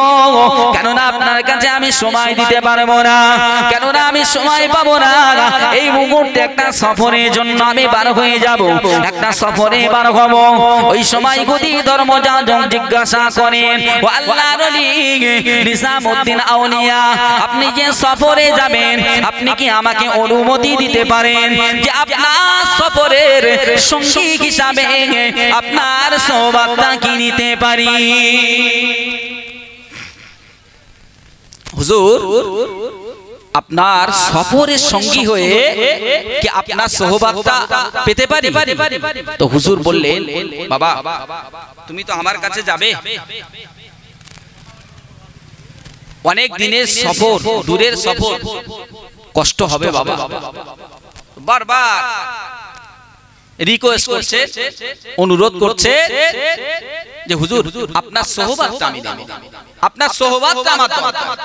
A: কেননা আপনার কাছে আমি সময় দিতে পারবো না, কেননা আমি সময় পাবো না। এই মুহূর্তে একটা সফরের জন্য আমি বার হয়ে যাব, একটা সফরে বার হব। ওই সময় ইহুদি ধর্মযাজক জিজ্ঞাসা করেন, ও আল্লাহর ওলি নিজামউদ্দিন আউলিয়া, আপনি যে সফরে যাবেন, আপনি কি আমাকে অনুমতি দিতে পারেন যে আপনার সফরের সঙ্গী হিসাবে আপনার সোহবাতটা কি নিতে পারি?
B: হুজুর, আপনার সফরের সঙ্গী হয়ে কি আপনার সোহবাতটা পেতে পারি? তো হুজুর বললেন, বাবা তুমি তো আমার কাছে যাবে, অনেক দিনের সফর, দূরের সফর, কষ্ট হবে বাবা। বারবার রিকোয়েস্ট করছে, অনুরোধ করছে যে হুজুর আপনার সোহবাতটা আমি নেব, আপনার সোহবাতটা আমার দরকার।